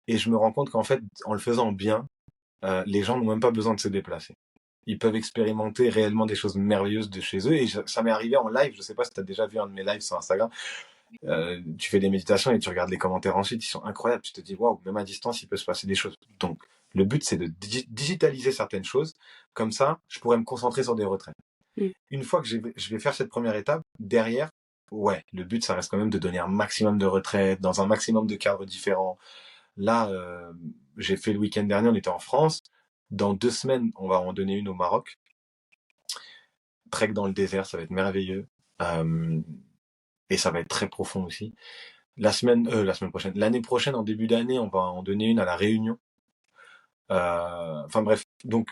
Et je me rends compte qu'en fait, en le faisant bien, les gens n'ont même pas besoin de se déplacer. Ils peuvent expérimenter réellement des choses merveilleuses de chez eux. Et ça m'est arrivé en live. Je sais pas si tu as déjà vu un de mes lives sur Instagram. Tu fais des méditations et tu regardes les commentaires ensuite, ils sont incroyables. Tu te dis, waouh, même à distance, il peut se passer des choses. Donc, le but, c'est de digitaliser certaines choses. Comme ça, je pourrais me concentrer sur des retraites. Mm. Une fois que je vais faire cette première étape, derrière, ouais, le but, ça reste quand même de donner un maximum de retraites dans un maximum de cadres différents. Là, j'ai fait le week-end dernier, on était en France. Dans 2 semaines, on va en donner une au Maroc. Trek dans le désert, ça va être merveilleux. Euh, et ça va être très profond aussi. La semaine prochaine, l'année prochaine, en début d'année, on va en donner une à La Réunion. Enfin bref, donc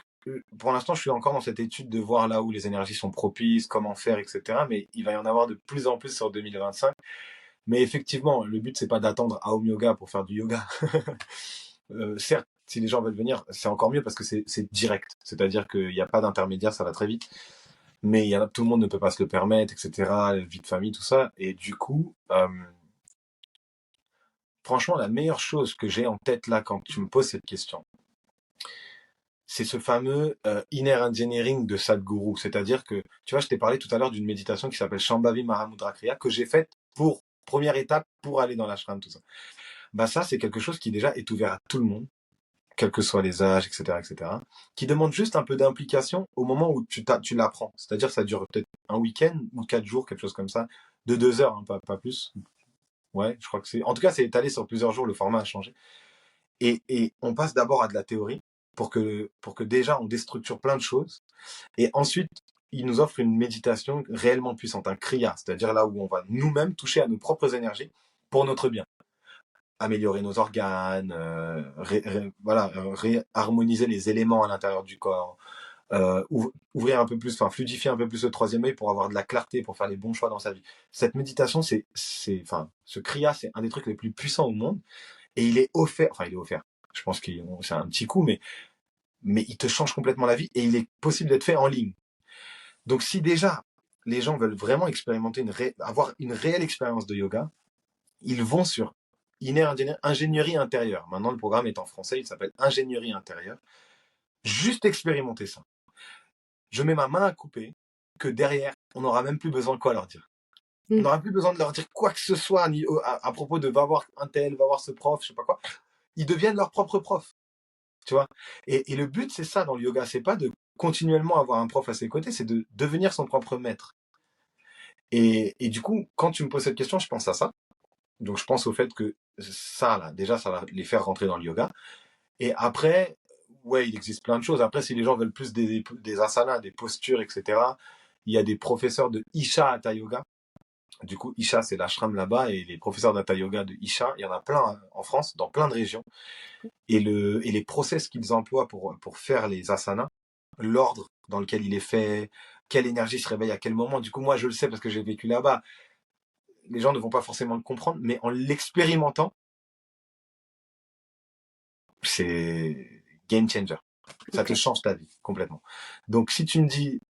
pour l'instant, je suis encore dans cette étude de voir là où les énergies sont propices, comment faire, etc. Mais il va y en avoir de plus en plus sur 2025. Mais effectivement, le but, c'est pas d'attendre Aum Yoga pour faire du yoga. Certes, si les gens veulent venir, c'est encore mieux parce que c'est direct. C'est-à-dire qu'il n'y a pas d'intermédiaire, ça va très vite. Mais tout le monde ne peut pas se le permettre, etc. Vie de famille, tout ça. Et du coup, franchement, la meilleure chose que j'ai en tête là quand tu me poses cette question, c'est ce fameux inner engineering de Sadhguru. C'est-à-dire que, tu vois, je t'ai parlé tout à l'heure d'une méditation qui s'appelle Shambhavi Mahamudra Kriya que j'ai faite pour première étape pour aller dans l'ashram, tout ça. Bah ça, c'est quelque chose qui déjà est ouvert à tout le monde, quels que soient les âges, etc., etc., qui demande juste un peu d'implication au moment où tu l'apprends. C'est-à-dire ça dure peut-être un week-end ou 4 jours, quelque chose comme ça, de 2 heures, hein, pas plus. Ouais, je crois que c'est. En tout cas, c'est étalé sur plusieurs jours, le format a changé. Et on passe d'abord à de la théorie pour que déjà on déstructure plein de choses. Et ensuite, il nous offre une méditation réellement puissante, un kriya, c'est-à-dire là où on va nous-mêmes toucher à nos propres énergies pour notre bien. Améliorer nos organes, voilà, harmoniser les éléments à l'intérieur du corps, ouvrir un peu plus, enfin fluidifier un peu plus le troisième œil pour avoir de la clarté, pour faire les bons choix dans sa vie. Cette méditation, enfin, ce kriya, c'est un des trucs les plus puissants au monde. Et il est offert. Je pense que c'est un petit coup, mais il te change complètement la vie et il est possible d'être fait en ligne. Donc si déjà les gens veulent vraiment expérimenter avoir une réelle expérience de yoga, ils vont sur ingénierie intérieure. Maintenant, le programme est en français, il s'appelle ingénierie intérieure. Juste expérimenter ça. Je mets ma main à couper que derrière, on n'aura même plus besoin de quoi leur dire. On n'aura plus besoin de leur dire quoi que ce soit à propos de va voir un tel, va voir ce prof, je sais pas quoi. Ils deviennent leur propre prof. Tu vois, et le but, c'est ça dans le yoga. C'est pas de continuellement avoir un prof à ses côtés, c'est de devenir son propre maître. Et du coup, quand tu me poses cette question, je pense à ça. Donc, je pense au fait que ça, là, déjà, ça va les faire rentrer dans le yoga. Et après, ouais, il existe plein de choses. Après, si les gens veulent plus des asanas, des postures, etc., il y a des professeurs de Isha Hatha Yoga. Du coup, Isha, c'est l'ashram là-bas, et les professeurs d'Hatha Yoga de Isha, il y en a plein en France, dans plein de régions. Et les process qu'ils emploient pour faire les asanas, l'ordre dans lequel il est fait, quelle énergie se réveille à quel moment. Du coup, moi, je le sais parce que j'ai vécu là-bas. Les gens ne vont pas forcément le comprendre, mais en l'expérimentant, c'est game changer. Ça te change ta vie complètement. Donc, si tu me dis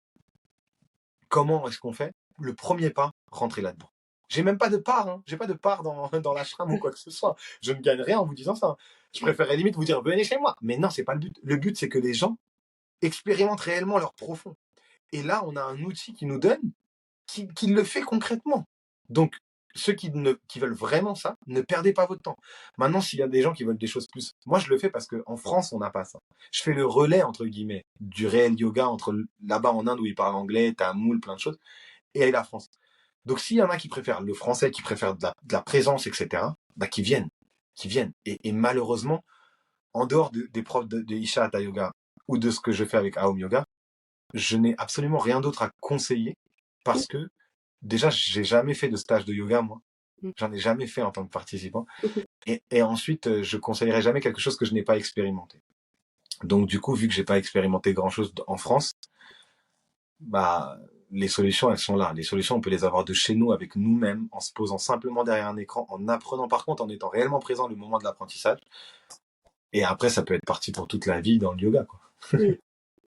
comment est-ce qu'on fait, le premier pas, rentrer là-dedans. J'ai même pas de part, hein. J'ai pas de part dans l'ashram ou quoi que ce soit. Je ne gagne rien en vous disant ça. Je préférerais limite vous dire venez chez moi. Mais non, c'est pas le but. Le but, c'est que les gens expérimentent réellement leur profond. Et là, on a un outil qui nous donne, qui le fait concrètement. Donc, ceux qui veulent vraiment ça, ne perdez pas votre temps. Maintenant, s'il y a des gens qui veulent des choses plus, moi je le fais parce qu'en France, on n'a pas ça. Je fais le relais, entre guillemets, du réel yoga entre là-bas en Inde où ils parlent anglais, tamoul, plein de choses, et la France. Donc, s'il y en a qui préfèrent le français, qui préfèrent de la présence, etc., bah, qui viennent. Qui viennent. Et malheureusement, en dehors des profs de Isha Hatha Yoga ou de ce que je fais avec Aum Yoga, je n'ai absolument rien d'autre à conseiller parce que déjà, j'ai jamais fait de stage de yoga, moi. J'en ai jamais fait en tant que participant. Et ensuite, je conseillerais jamais quelque chose que je n'ai pas expérimenté. Donc, du coup, vu que j'ai pas expérimenté grand chose en France, bah, les solutions, elles sont là. Les solutions, on peut les avoir de chez nous, avec nous-mêmes, en se posant simplement derrière un écran, en apprenant, par contre, en étant réellement présent le moment de l'apprentissage. Et après, ça peut être parti pour toute la vie dans le yoga, quoi.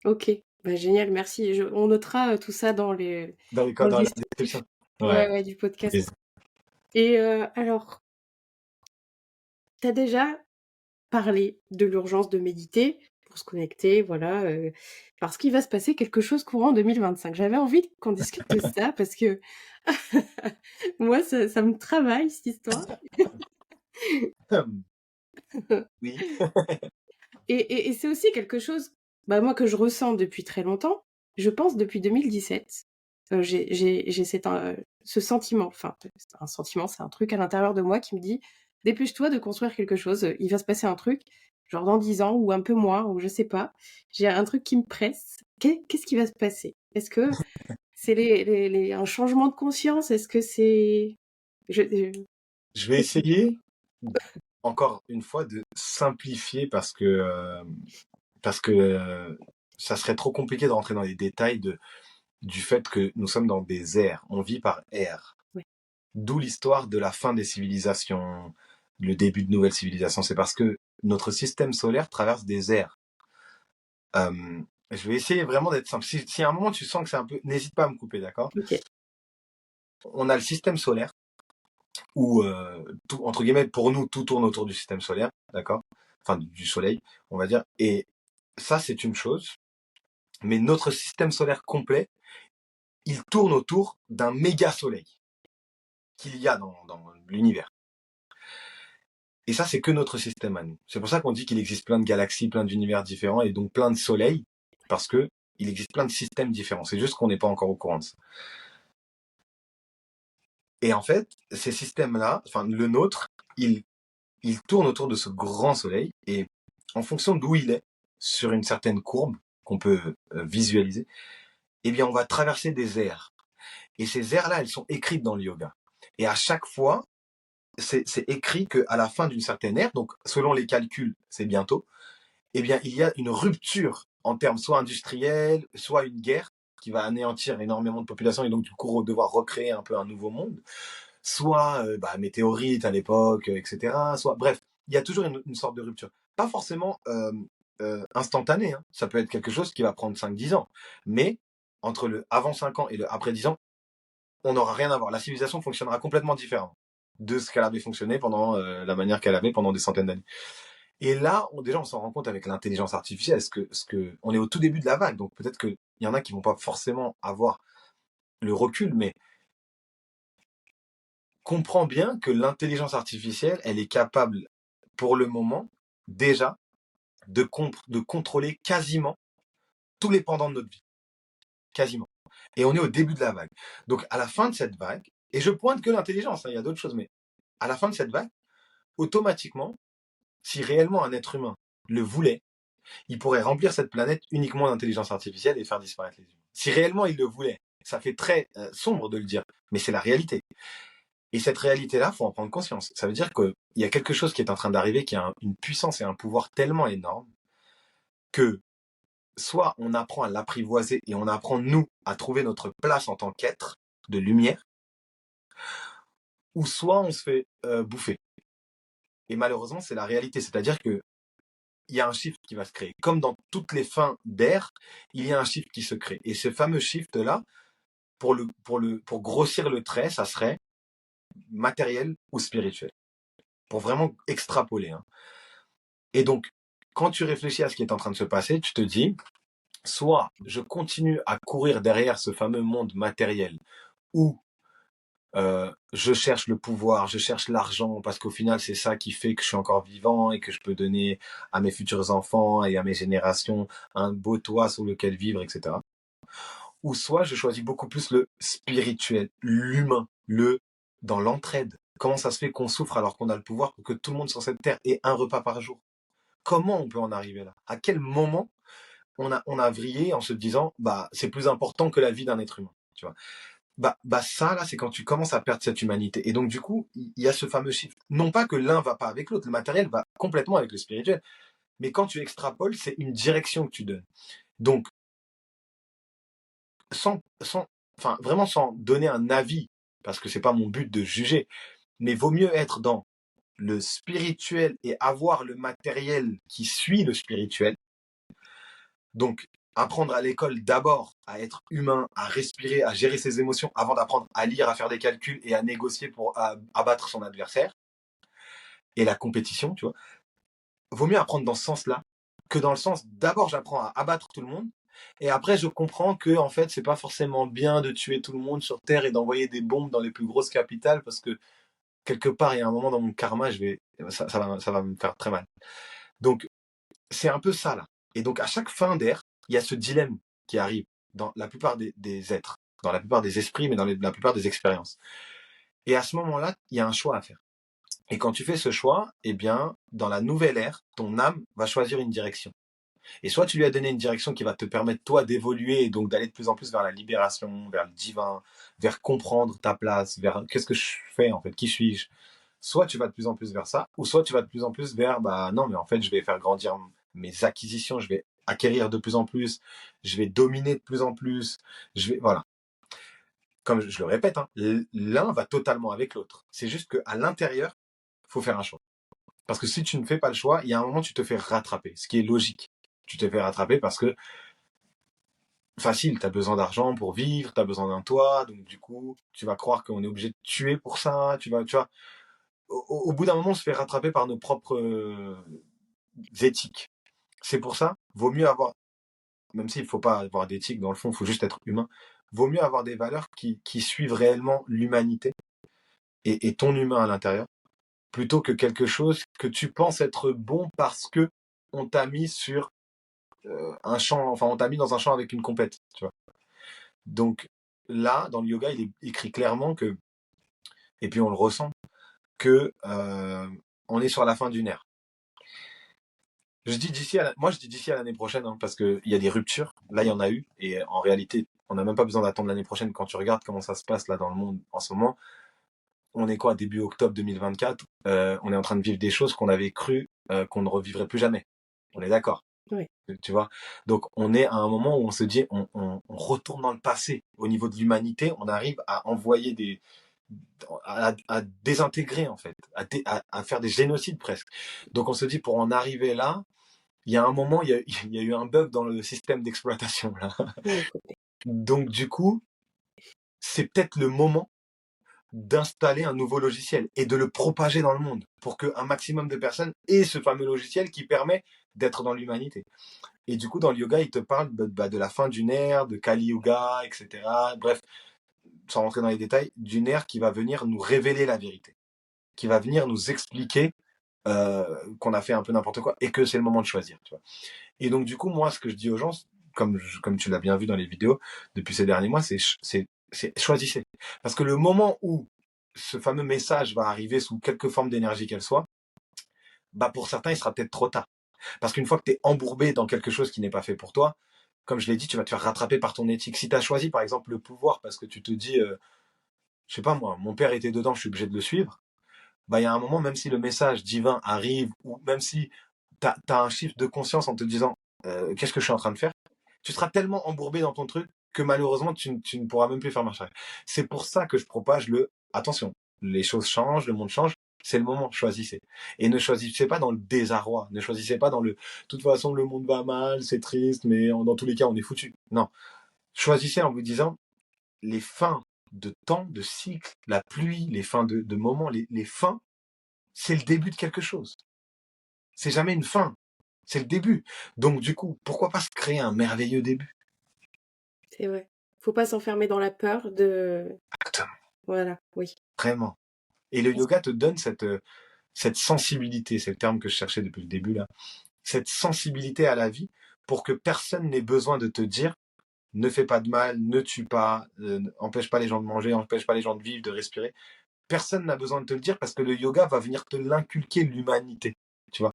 Ok, bah, génial, merci. On notera tout ça dans le Dans la descriptif, description. ouais, Ouais. ouais, du podcast. Et alors, t'as déjà parler de l'urgence de méditer pour se connecter, voilà, parce qu'il va se passer quelque chose courant 2025. J'avais envie qu'on discute de ça parce que moi, ça me travaille cette histoire. Oui. Et c'est aussi quelque chose, bah, moi, que je ressens depuis très longtemps. Je pense depuis 2017. J'ai ce sentiment, enfin, c'est un sentiment, c'est un truc à l'intérieur de moi qui me dit: «Dépêche-toi de construire quelque chose, il va se passer un truc, genre dans 10 ans ou un peu moins ou je sais pas. J'ai un truc qui me presse. Qu'est-ce qui va se passer? Est-ce que c'est un changement de conscience? Est-ce que c'est...» je Je vais essayer, encore une fois, de simplifier parce que ça serait trop compliqué de rentrer dans les détails du fait que nous sommes dans des ères. On vit par ères. Ouais. D'où l'histoire de la fin des civilisations, le début de nouvelles civilisations. C'est parce que notre système solaire traverse des ères. Je vais essayer vraiment d'être simple. Si à un moment tu sens que c'est un peu, n'hésite pas à me couper, d'accord? OK. On a le système solaire où, tout, entre guillemets, pour nous, tout tourne autour du système solaire, d'accord? Enfin, du soleil, on va dire. Et ça, c'est une chose. Mais notre système solaire complet, il tourne autour d'un méga soleil qu'il y a dans l'univers. Et ça, c'est que notre système à nous. C'est pour ça qu'on dit qu'il existe plein de galaxies, plein d'univers différents et donc plein de soleils, parce que il existe plein de systèmes différents. C'est juste qu'on n'est pas encore au courant de ça. Et en fait, ces systèmes-là, enfin le nôtre, il tourne autour de ce grand soleil et en fonction d'où il est, sur une certaine courbe qu'on peut visualiser, eh bien on va traverser des ères. Et ces ères-là, elles sont écrites dans le yoga. Et à chaque fois, c'est écrit qu'à la fin d'une certaine ère, donc selon les calculs, c'est bientôt, eh bien, il y a une rupture en termes soit industriels, soit une guerre qui va anéantir énormément de populations et donc du coup devoir recréer un peu un nouveau monde, soit météorite à l'époque, etc. Soit, bref, il y a toujours une sorte de rupture. Pas forcément instantanée, hein. Ça peut être quelque chose qui va prendre 5-10 ans. Mais entre le avant 5 ans et le après 10 ans, on n'aura rien à voir. La civilisation fonctionnera complètement différemment de ce qu'elle avait fonctionné pendant la manière qu'elle avait pendant des centaines d'années. Et là, déjà, on s'en rend compte avec l'intelligence artificielle, on est au tout début de la vague, donc peut-être qu'il y en a qui vont pas forcément avoir le recul, mais comprends bien que l'intelligence artificielle, elle est capable, pour le moment, déjà, de contrôler quasiment tous les pendants de notre vie. Quasiment. Et on est au début de la vague. Donc, à la fin de cette vague, et je pointe que l'intelligence, hein, il y a d'autres choses, mais à la fin de cette vague, automatiquement, si réellement un être humain le voulait, il pourrait remplir cette planète uniquement d'intelligence artificielle et faire disparaître les humains. Si réellement il le voulait, ça fait très sombre de le dire, mais c'est la réalité. Et cette réalité-là, faut en prendre conscience. Ça veut dire qu'il y a quelque chose qui est en train d'arriver, qui a une puissance et un pouvoir tellement énorme que soit on apprend à l'apprivoiser et on apprend, nous, à trouver notre place en tant qu'être de lumière, ou soit on se fait bouffer. Et malheureusement, c'est la réalité. C'est-à-dire que il y a un shift qui va se créer. Comme dans toutes les fins d'ère, il y a un shift qui se crée. Et ce fameux shift-là, pour grossir le trait, ça serait matériel ou spirituel. Pour vraiment extrapoler, hein. Et donc, quand tu réfléchis à ce qui est en train de se passer, tu te dis, soit je continue à courir derrière ce fameux monde matériel où je cherche le pouvoir, je cherche l'argent, parce qu'au final, c'est ça qui fait que je suis encore vivant et que je peux donner à mes futurs enfants et à mes générations un beau toit sur lequel vivre, etc. Ou soit je choisis beaucoup plus le spirituel, l'humain, dans l'entraide. Comment ça se fait qu'on souffre alors qu'on a le pouvoir pour que tout le monde sur cette terre ait un repas par jour? Comment on peut en arriver là? À quel moment on a vrillé en se disant, bah, c'est plus important que la vie d'un être humain, tu vois? Ça, là, c'est quand tu commences à perdre cette humanité. Et donc, du coup, il y a ce fameux shift. Non pas que l'un va pas avec l'autre, le matériel va complètement avec le spirituel. Mais quand tu extrapoles, c'est une direction que tu donnes. Donc, vraiment sans donner un avis, parce que c'est pas mon but de juger, mais vaut mieux être dans le spirituel et avoir le matériel qui suit le spirituel. Donc, apprendre à l'école d'abord à être humain, à respirer, à gérer ses émotions avant d'apprendre à lire, à faire des calculs et à négocier pour abattre son adversaire. Et la compétition, tu vois, vaut mieux apprendre dans ce sens-là que dans le sens d'abord j'apprends à abattre tout le monde et après je comprends que en fait c'est pas forcément bien de tuer tout le monde sur Terre et d'envoyer des bombes dans les plus grosses capitales parce que quelque part il y a un moment dans mon karma ça va me faire très mal. Donc c'est un peu ça là. Et donc à chaque fin d'ère, il y a ce dilemme qui arrive dans la plupart des êtres, dans la plupart des esprits, mais dans la plupart des expériences. Et à ce moment-là, il y a un choix à faire. Et quand tu fais ce choix, eh bien, dans la nouvelle ère, ton âme va choisir une direction. Et soit tu lui as donné une direction qui va te permettre, toi, d'évoluer et donc d'aller de plus en plus vers la libération, vers le divin, vers comprendre ta place, vers qu'est-ce que je fais, en fait, qui suis-je. Soit tu vas de plus en plus vers ça, ou soit tu vas de plus en plus vers, bah non, mais en fait, je vais faire grandir mes acquisitions, je vais acquérir de plus en plus, je vais dominer de plus en plus, voilà. Comme je le répète, hein, l'un va totalement avec l'autre. C'est juste qu'à l'intérieur, il faut faire un choix. Parce que si tu ne fais pas le choix, il y a un moment, tu te fais rattraper, ce qui est logique. Tu te fais rattraper parce que, facile, tu as besoin d'argent pour vivre, tu as besoin d'un toit, donc du coup, tu vas croire qu'on est obligé de tuer pour ça, tu vois, au bout d'un moment, on se fait rattraper par nos propres éthiques. C'est pour ça, vaut mieux avoir, même s'il ne faut pas avoir d'éthique dans le fond, il faut juste être humain, vaut mieux avoir des valeurs qui suivent réellement l'humanité et ton humain à l'intérieur, plutôt que quelque chose que tu penses être bon parce que on t'a mis sur un champ, enfin on t'a mis dans un champ avec une compète, tu vois. Donc là, dans le yoga, il est écrit clairement que, et puis on le ressent, que on est sur la fin d'une ère. Moi je dis d'ici à l'année prochaine, hein, parce qu'il y a des ruptures. Là, il y en a eu, et en réalité, on n'a même pas besoin d'attendre l'année prochaine. Quand tu regardes comment ça se passe là dans le monde en ce moment, on est quoi, début octobre 2024, on est en train de vivre des choses qu'on avait cru qu'on ne revivrait plus jamais. On est d'accord. Oui. Tu vois, donc on est à un moment où on se dit on retourne dans le passé au niveau de l'humanité, on arrive à envoyer à désintégrer en fait, à faire des génocides presque. Donc on se dit pour en arriver là, il y a un moment il y a eu un bug dans le système d'exploitation là. Oui. Donc du coup c'est peut-être le moment d'installer un nouveau logiciel et de le propager dans le monde pour qu'un maximum de personnes aient ce fameux logiciel qui permet d'être dans l'humanité. Et du coup, dans le yoga, il te parle de la fin d'une ère, de Kali Yuga, etc. Bref, sans rentrer dans les détails, d'une ère qui va venir nous révéler la vérité, qui va venir nous expliquer qu'on a fait un peu n'importe quoi et que c'est le moment de choisir. Tu vois. Et donc, du coup, moi, ce que je dis aux gens, comme tu l'as bien vu dans les vidéos depuis ces derniers mois, c'est choisissez. Parce que le moment où ce fameux message va arriver sous quelque forme d'énergie qu'elle soit, bah pour certains, il sera peut-être trop tard. Parce qu'une fois que tu es embourbé dans quelque chose qui n'est pas fait pour toi, comme je l'ai dit, tu vas te faire rattraper par ton éthique. Si tu as choisi, par exemple, le pouvoir parce que tu te dis, je sais pas moi, mon père était dedans, je suis obligé de le suivre, bah il y a un moment, même si le message divin arrive, ou même si tu as un chiffre de conscience en te disant, qu'est-ce que je suis en train de faire, tu seras tellement embourbé dans ton truc que malheureusement, tu ne pourras même plus faire marche arrière. C'est pour ça que je propage attention, les choses changent, le monde change, c'est le moment, choisissez. Et ne choisissez pas dans le désarroi, ne choisissez pas de toute façon, le monde va mal, c'est triste, mais dans tous les cas, on est foutu. Non. Choisissez en vous disant, les fins de temps, de cycle, la pluie, les fins de moments, les fins, c'est le début de quelque chose. C'est jamais une fin, c'est le début. Donc du coup, pourquoi pas se créer un merveilleux début? C'est vrai. Faut pas s'enfermer dans la peur de... Exactement. Voilà, oui. Vraiment. Et le yoga te donne cette sensibilité, c'est le terme que je cherchais depuis le début là, cette sensibilité à la vie pour que personne n'ait besoin de te dire ne fais pas de mal, ne tue pas, empêche pas les gens de manger, empêche pas les gens de vivre, de respirer. Personne n'a besoin de te le dire parce que le yoga va venir te l'inculquer l'humanité, tu vois.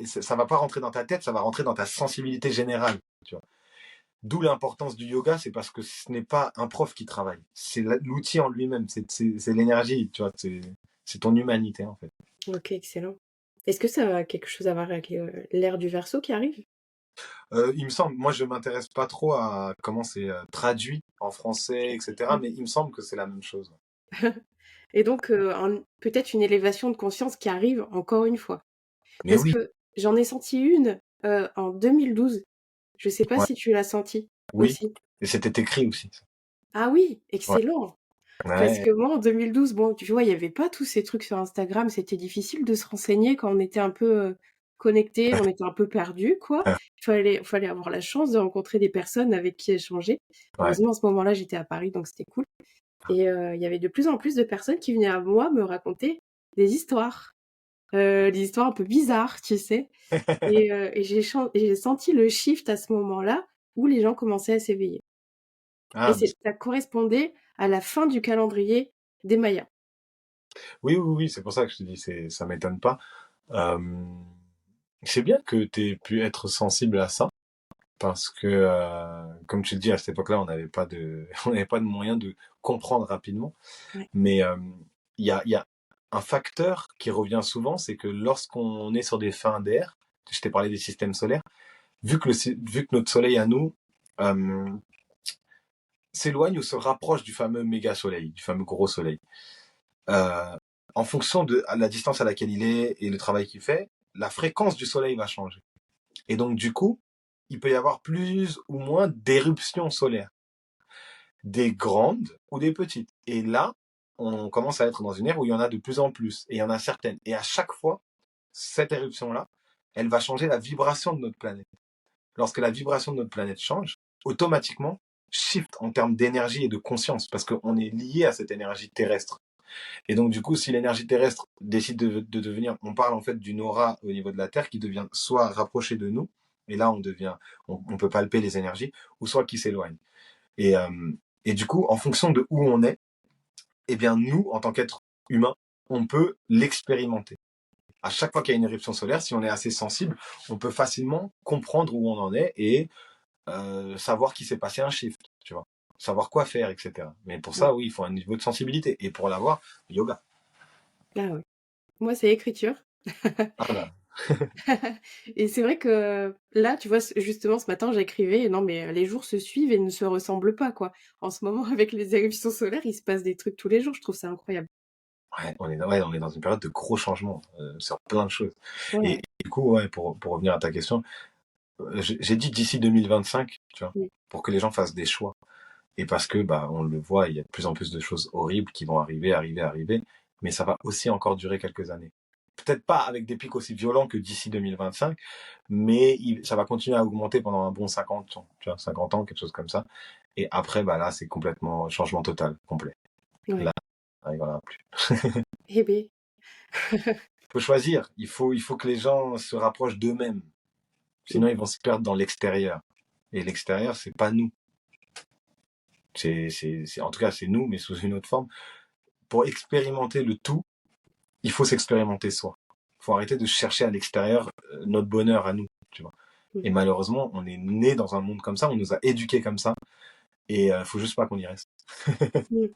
Ça va pas rentrer dans ta tête, ça va rentrer dans ta sensibilité générale, tu vois. D'où l'importance du yoga, c'est parce que ce n'est pas un prof qui travaille, c'est l'outil en lui-même, c'est l'énergie, tu vois, c'est ton humanité en fait. Ok, excellent. Est-ce que ça a quelque chose à voir avec l'ère du Verseau qui arrive? Il me semble, moi je m'intéresse pas trop à comment c'est traduit en français, etc. Mm. Mais il me semble que c'est la même chose. Et donc, peut-être une élévation de conscience qui arrive encore une fois. Mais Parce oui, que j'en ai senti une en 2012. Je sais pas ouais, si tu l'as senti oui. aussi. Et c'était écrit aussi. Ah oui, Ouais, excellent. Parce ouais, que moi, en 2012, bon, tu vois, il y avait pas tous ces trucs sur Instagram. C'était difficile de se renseigner quand on était un peu connectés, on était un peu perdus, quoi. Il fallait avoir la chance de rencontrer des personnes avec qui échanger. Ouais. Heureusement, à ce moment-là, j'étais à Paris, donc c'était cool. Et il y avait de plus en plus de personnes qui venaient à moi me raconter des histoires un peu bizarres, tu sais? Et j'ai senti le shift à ce moment-là où les gens commençaient à s'éveiller. Et Ah, ça correspondait à la fin du calendrier des Mayas. oui, oui, oui, c'est pour ça que je te dis, ça m'étonne pas. Euh, c'est bien que tu aies pu être sensible à ça, parce que, comme tu le dis, à cette époque-là, on n'avait pas de, on n'avait pas de moyen de comprendre rapidement. Ouais. Mais il y a un facteur qui revient souvent, c'est que lorsqu'on est sur des fins d'air, je t'ai parlé des systèmes solaires, vu que notre soleil à nous euh, s'éloigne ou se rapproche du fameux méga soleil, du fameux gros soleil, euh, en fonction de la distance à laquelle il est et le travail qu'il fait, la fréquence du soleil va changer. Et donc, du coup, il peut y avoir plus ou moins d'éruptions solaires, des grandes ou des petites. Et là, on commence à être dans une ère où il y en a de plus en plus, et il y en a certaines. Et à chaque fois, cette éruption-là, elle va changer la vibration de notre planète. Lorsque la vibration de notre planète change, automatiquement, shift en termes d'énergie et de conscience, parce qu'on est lié à cette énergie terrestre. Et donc, du coup, si l'énergie terrestre décide de devenir, on parle en fait d'une aura au niveau de la Terre qui devient soit rapprochée de nous, et là, on peut palper les énergies, ou soit qui s'éloigne. Et, euh, et du coup, en fonction de où on est, eh bien, nous, en tant qu'êtres humains, on peut l'expérimenter. À chaque fois qu'il y a une éruption solaire, si on est assez sensible, on peut facilement comprendre où on en est et savoir qu'il s'est passé un shift, tu vois. Savoir quoi faire, etc. Mais pour Mmh. ça, oui, il faut un niveau de sensibilité. Et pour l'avoir, yoga. Ah ouais. Moi, c'est écriture. Ah là. Et c'est vrai que là, tu vois, justement, ce matin, j'écrivais, et non, mais les jours se suivent et ne se ressemblent pas, quoi. En ce moment, avec les éruptions solaires, il se passe des trucs tous les jours, je trouve ça incroyable. Ouais, on est dans une période de gros changements sur plein de choses. Et Ouais. du coup, ouais, pour revenir à ta question, j'ai dit d'ici 2025, tu vois, Mmh. pour que les gens fassent des choix. Et parce que, bah, on le voit, il y a de plus en plus de choses horribles qui vont arriver, mais ça va aussi encore durer quelques années. Peut-être pas avec des pics aussi violents que d'ici 2025, mais ça va continuer à augmenter pendant un bon 50 ans, tu vois, 50 ans, quelque chose comme ça. Et après, bah là, c'est complètement changement total, complet. Ouais. Là, il n'y en aura plus. Eh beh. Il faut choisir. Il faut que les gens se rapprochent d'eux-mêmes. Mmh. Sinon, ils vont se perdre dans l'extérieur. Et l'extérieur, c'est pas nous. En tout cas, c'est nous, mais sous une autre forme. Pour expérimenter le tout, il faut s'expérimenter soi. Il faut arrêter de chercher à l'extérieur notre bonheur à nous, tu vois. Mmh. Et malheureusement, on est né dans un monde comme ça, on nous a éduqués comme ça, et il faut juste pas qu'on y reste. Mmh.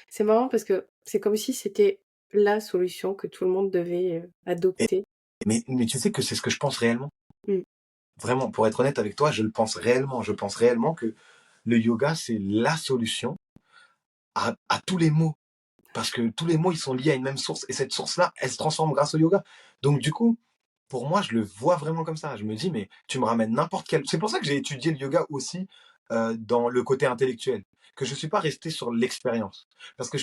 C'est marrant parce que c'est comme si c'était la solution que tout le monde devait, Et- adopter. mais tu sais que c'est ce que je pense réellement. Mmh. Vraiment, pour être honnête avec toi, je le pense réellement. Je pense réellement que le yoga, c'est la solution à tous les maux. Parce que tous les maux, ils sont liés à une même source. Et cette source-là, elle se transforme grâce au yoga. Donc, du coup, pour moi, je le vois vraiment comme ça. Je me dis, mais tu me ramènes n'importe quel. C'est pour ça que j'ai étudié le yoga aussi dans le côté intellectuel. Que je ne suis pas resté sur l'expérience. Parce que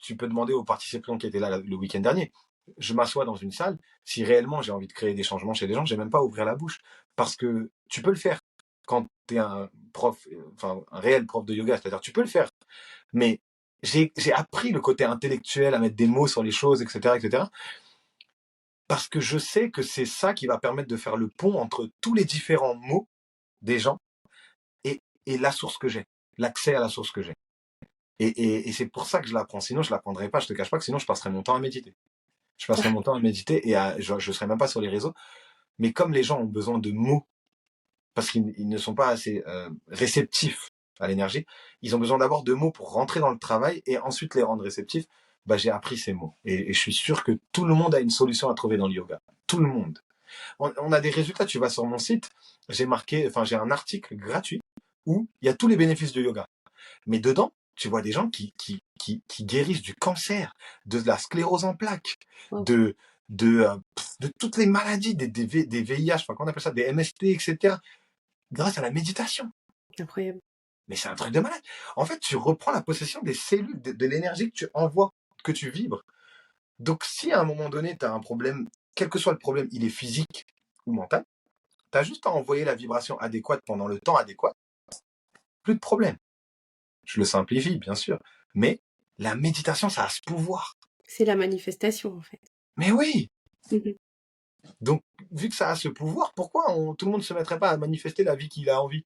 tu peux demander aux participants qui étaient là le week-end dernier. Je m'assois dans une salle. Si réellement j'ai envie de créer des changements chez les gens, j'ai même pas à ouvrir la bouche. Parce que tu peux le faire quand tu es un prof, enfin, un réel prof de yoga. C'est-à-dire, tu peux le faire. Mais j'ai appris le côté intellectuel à mettre des mots sur les choses, etc., etc. Parce que je sais que c'est ça qui va permettre de faire le pont entre tous les différents mots des gens et la source que j'ai, l'accès à la source que j'ai. Et c'est pour ça que je l'apprends. Sinon, je l'apprendrais pas. Je te cache pas que sinon, je passerais mon temps à méditer. Je passerais mon temps à méditer et je serais même pas sur les réseaux. Mais comme les gens ont besoin de mots parce qu'ils ne sont pas assez réceptifs à l'énergie, ils ont besoin d'abord de mots pour rentrer dans le travail et ensuite les rendre réceptifs. Bah, j'ai appris ces mots. Et je suis sûr que tout le monde a une solution à trouver dans le yoga. Tout le monde. On a des résultats. Tu vas sur mon site, j'ai un article gratuit où il y a tous les bénéfices du yoga. Mais dedans, tu vois des gens qui guérissent du cancer, de la sclérose en plaques, Waouh, de, de toutes les maladies, des VIH, enfin, qu'on appelle ça, des MST, etc., grâce à la méditation. incroyable. Mais c'est un truc de malade. En fait, tu reprends la possession des cellules, de l'énergie que tu envoies, que tu vibres. Donc, si à un moment donné, tu as un problème quel que soit le problème, il est physique ou mental, tu as juste à envoyer la vibration adéquate pendant le temps adéquat, plus de problème. Je le simplifie, bien sûr, mais la méditation, ça a ce pouvoir. C'est la manifestation, en fait. Mais oui! Mhm. Donc, vu que ça a ce pouvoir, pourquoi tout le monde ne se mettrait pas à manifester la vie qu'il a envie?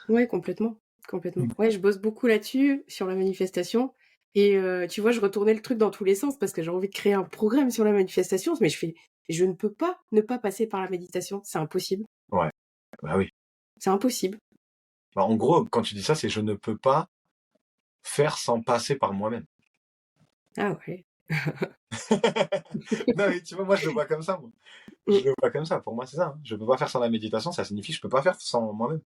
Ouais, complètement. Complètement. Ouais, je bosse beaucoup là-dessus, sur la manifestation. Et tu vois, je retournais le truc dans tous les sens parce que j'ai envie de créer un programme sur la manifestation, mais je ne peux pas ne pas passer par la méditation. C'est impossible. Ouais, bah oui. C'est impossible. Bah, en gros, quand tu dis ça, c'est je ne peux pas faire sans passer par moi-même. Ah ouais. Non, mais tu vois, moi, je le vois comme ça, moi. Mm, Je le vois comme ça. Pour moi, c'est ça, hein. Je peux pas faire sans la méditation, ça signifie je peux pas faire sans moi-même.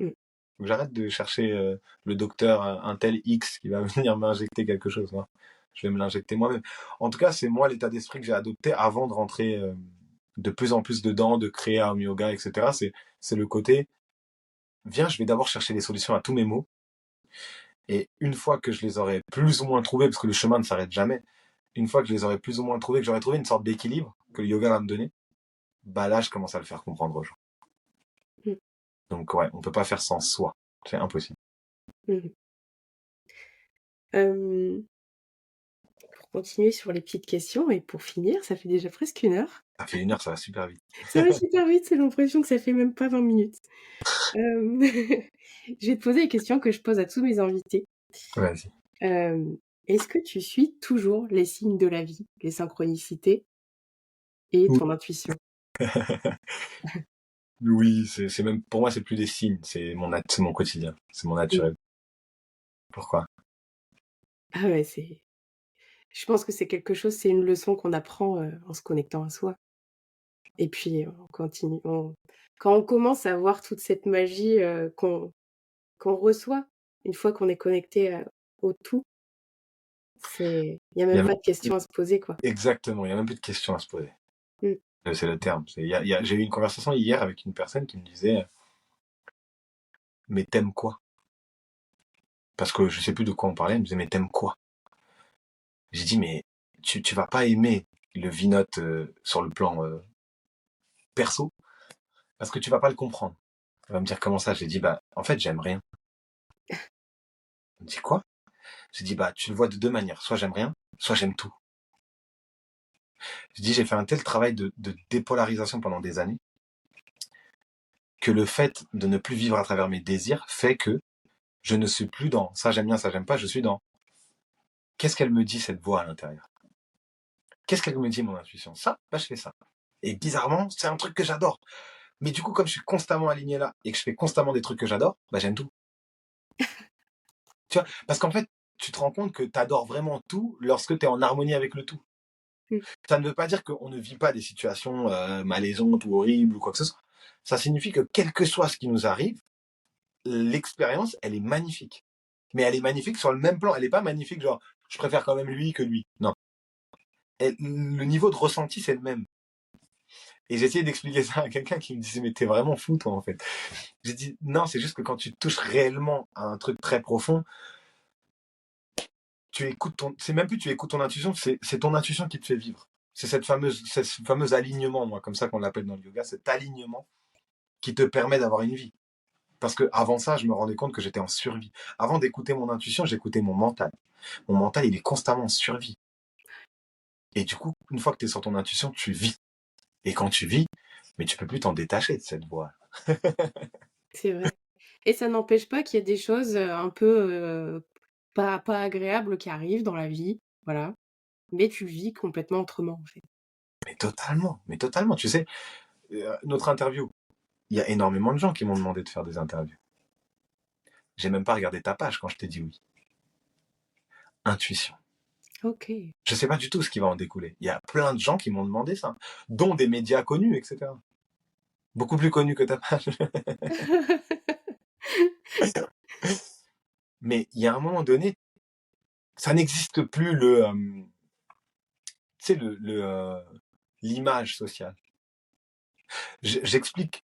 mm. Donc, j'arrête de chercher le docteur, un tel X qui va venir m'injecter quelque chose, non. Je vais me l'injecter moi-même. En tout cas, c'est moi l'état d'esprit que j'ai adopté avant de rentrer de plus en plus dedans, de créer Home Yoga, etc. C'est le côté, viens, je vais d'abord chercher les solutions à tous mes maux. Et une fois que je les aurai plus ou moins trouvés, parce que le chemin ne s'arrête jamais, une fois que je les aurai plus ou moins trouvés, que j'aurai trouvé une sorte d'équilibre que le yoga va me donner, bah là, je commence à le faire comprendre aux gens. Mm, Donc ouais, on peut pas faire sans soi. C'est impossible. mm. Euh, pour continuer sur les petites questions et pour finir, ça fait déjà presque 1 heure. Ça fait 1 heure, ça va super vite. Ça va super vite, c'est l'impression que ça fait même pas 20 minutes. Euh, je vais te poser les questions que je pose à tous mes invités. Vas-y. Est-ce que tu suis toujours les signes de la vie, les synchronicités et ton intuition? Oui, c'est même, pour moi, c'est plus des signes, c'est mon quotidien, c'est mon Mm. naturel. Pourquoi? Ah ouais, je pense que c'est quelque chose, c'est une leçon qu'on apprend en se connectant à soi. Et puis on continue. Quand on commence à voir toute cette magie qu'on reçoit une fois qu'on est connecté au tout, il n'y a Il y même a, pas de questions à se poser, quoi. exactement, il y a même plus de questions à se poser. Mm. C'est le terme. J'ai eu une conversation hier avec une personne qui me disait, mais t'aimes quoi? Parce que je sais plus de quoi on parlait, elle me disait, mais t'aimes quoi? J'ai dit, mais tu vas pas aimer le Vinote sur le plan perso, parce que tu vas pas le comprendre. Elle va me dire comment ça? J'ai dit, bah, en fait, j'aime rien. Elle me dit quoi? J'ai dit, bah, tu le vois de deux manières. Soit j'aime rien, soit j'aime tout. J'ai dit, j'ai fait un tel travail de dépolarisation pendant des années, que le fait de ne plus vivre à travers mes désirs fait que je ne suis plus dans ça j'aime bien, ça j'aime pas, je suis dans qu'est-ce qu'elle me dit cette voix à l'intérieur? Qu'est-ce qu'elle me dit mon intuition? Ça, bah je fais ça. Et bizarrement, c'est un truc que j'adore. Mais du coup, comme je suis constamment aligné là et que je fais constamment des trucs que j'adore, bah j'aime tout. Tu vois? Parce qu'en fait, tu te rends compte que tu adores vraiment tout lorsque tu es en harmonie avec le tout. Mm. Ça ne veut pas dire qu'on ne vit pas des situations malaisantes ou horribles ou quoi que ce soit. Ça signifie que quel que soit ce qui nous arrive, l'expérience, elle est magnifique. Mais elle est magnifique sur le même plan. Elle n'est pas magnifique genre, je préfère quand même lui que lui. Non. Le niveau de ressenti, c'est le même. Et j'ai essayé d'expliquer ça à quelqu'un qui me disait, mais t'es vraiment fou, toi, en fait. J'ai dit, non, c'est juste que quand tu touches réellement à un truc très profond, tu écoutes c'est même plus tu écoutes ton intuition, c'est ton intuition qui te fait vivre. C'est ce fameux alignement, moi, comme ça qu'on l'appelle dans le yoga, cet alignement qui te permet d'avoir une vie. Parce que avant ça, je me rendais compte que j'étais en survie. Avant d'écouter mon intuition, j'écoutais mon mental. Mon mental, il est constamment en survie. Et du coup, une fois que tu es sur ton intuition, tu vis. Et quand tu vis, mais tu peux plus t'en détacher de cette voix. C'est vrai. Et ça n'empêche pas qu'il y a des choses un peu pas agréables qui arrivent dans la vie, voilà. Mais tu vis complètement autrement, en fait. Mais totalement, mais totalement. Tu sais, notre interview, il y a énormément de gens qui m'ont demandé de faire des interviews. J'ai même pas regardé ta page quand je t'ai dit oui. Intuition. Ok. Je sais pas du tout ce qui va en découler. Il y a plein de gens qui m'ont demandé ça, dont des médias connus, etc. Beaucoup plus connus que ta page. Mais il y a un moment donné, ça n'existe plus tu sais, l'image sociale. J'explique,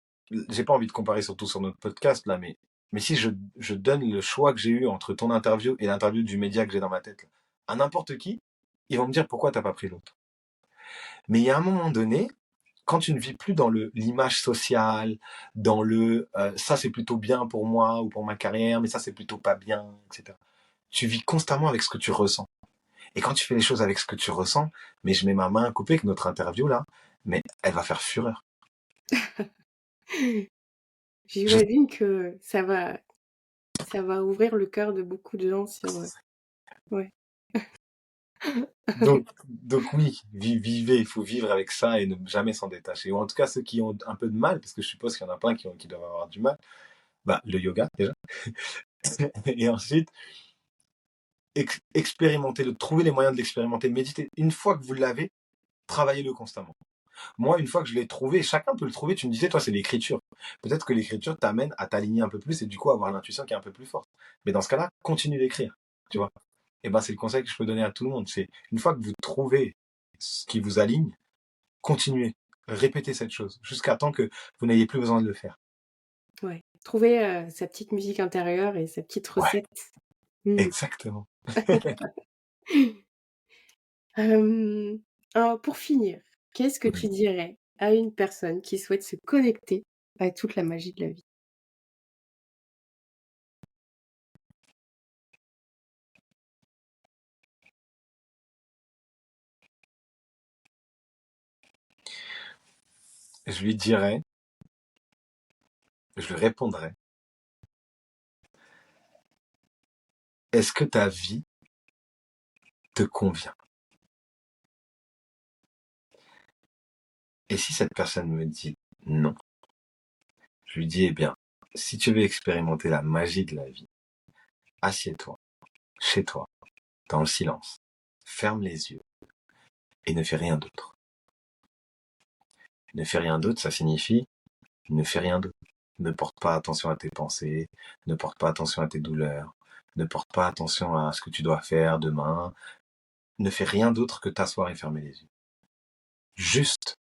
j'ai pas envie de comparer surtout sur notre podcast là, mais si je donne le choix que j'ai eu entre ton interview et l'interview du média que j'ai dans ma tête, là, à n'importe qui, ils vont me dire pourquoi t'as pas pris l'autre. Mais il y a un moment donné, quand tu ne vis plus dans l'image sociale, dans ça c'est plutôt bien pour moi ou pour ma carrière, mais ça c'est plutôt pas bien, etc. Tu vis constamment avec ce que tu ressens. Et quand tu fais les choses avec ce que tu ressens, mais je mets ma main à couper avec notre interview là, mais elle va faire fureur. Je- J'imagine que ça va ouvrir le cœur de beaucoup de gens sur, ouais. donc oui, vivez, il faut vivre avec ça et ne jamais s'en détacher. Ou en tout cas, ceux qui ont un peu de mal, parce que je suppose qu'il y en a plein qui doivent avoir du mal, bah, le yoga déjà. Et ensuite, expérimentez-le, trouvez les moyens de l'expérimenter, méditez. Une fois que vous l'avez, travaillez-le constamment. Moi, une fois que je l'ai trouvé, chacun peut le trouver, tu me disais, toi, c'est l'écriture. Peut-être que l'écriture t'amène à t'aligner un peu plus et du coup avoir l'intuition qui est un peu plus forte. Mais dans ce cas-là, continue d'écrire, tu vois. Et ben, c'est le conseil que je peux donner à tout le monde. C'est une fois que vous trouvez ce qui vous aligne, continuez, répétez cette chose jusqu'à temps que vous n'ayez plus besoin de le faire. Ouais. Trouver, sa petite musique intérieure et sa petite Ouais, recette. Mmh. exactement. Hem, pour finir, qu'est-ce que tu Oui. dirais à une personne qui souhaite se connecter à toute la magie de la vie? Je lui dirais, je lui répondrais, est-ce que ta vie te convient? Et si cette personne me dit non, je lui dis, eh bien, si tu veux expérimenter la magie de la vie, assieds-toi, chez toi, dans le silence, ferme les yeux et ne fais rien d'autre. Ne fais rien d'autre, ça signifie ne fais rien d'autre. Ne porte pas attention à tes pensées, ne porte pas attention à tes douleurs, ne porte pas attention à ce que tu dois faire demain, ne fais rien d'autre que t'asseoir et fermer les yeux. Juste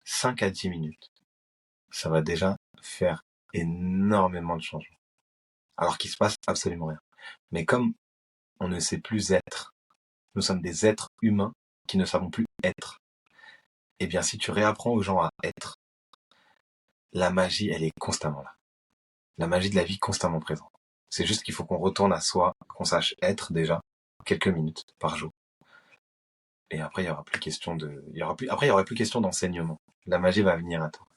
5 à 10 minutes. Ça va déjà faire énormément de changements. Alors qu'il se passe absolument rien. Mais comme on ne sait plus être, nous sommes des êtres humains qui ne savons plus être. Eh bien, si tu réapprends aux gens à être, la magie, elle est constamment là. La magie de la vie constamment présente. C'est juste qu'il faut qu'on retourne à soi, qu'on sache être déjà quelques minutes par jour. Et après, il y aura plus question après, il y aura plus question d'enseignement. La magie va venir à toi.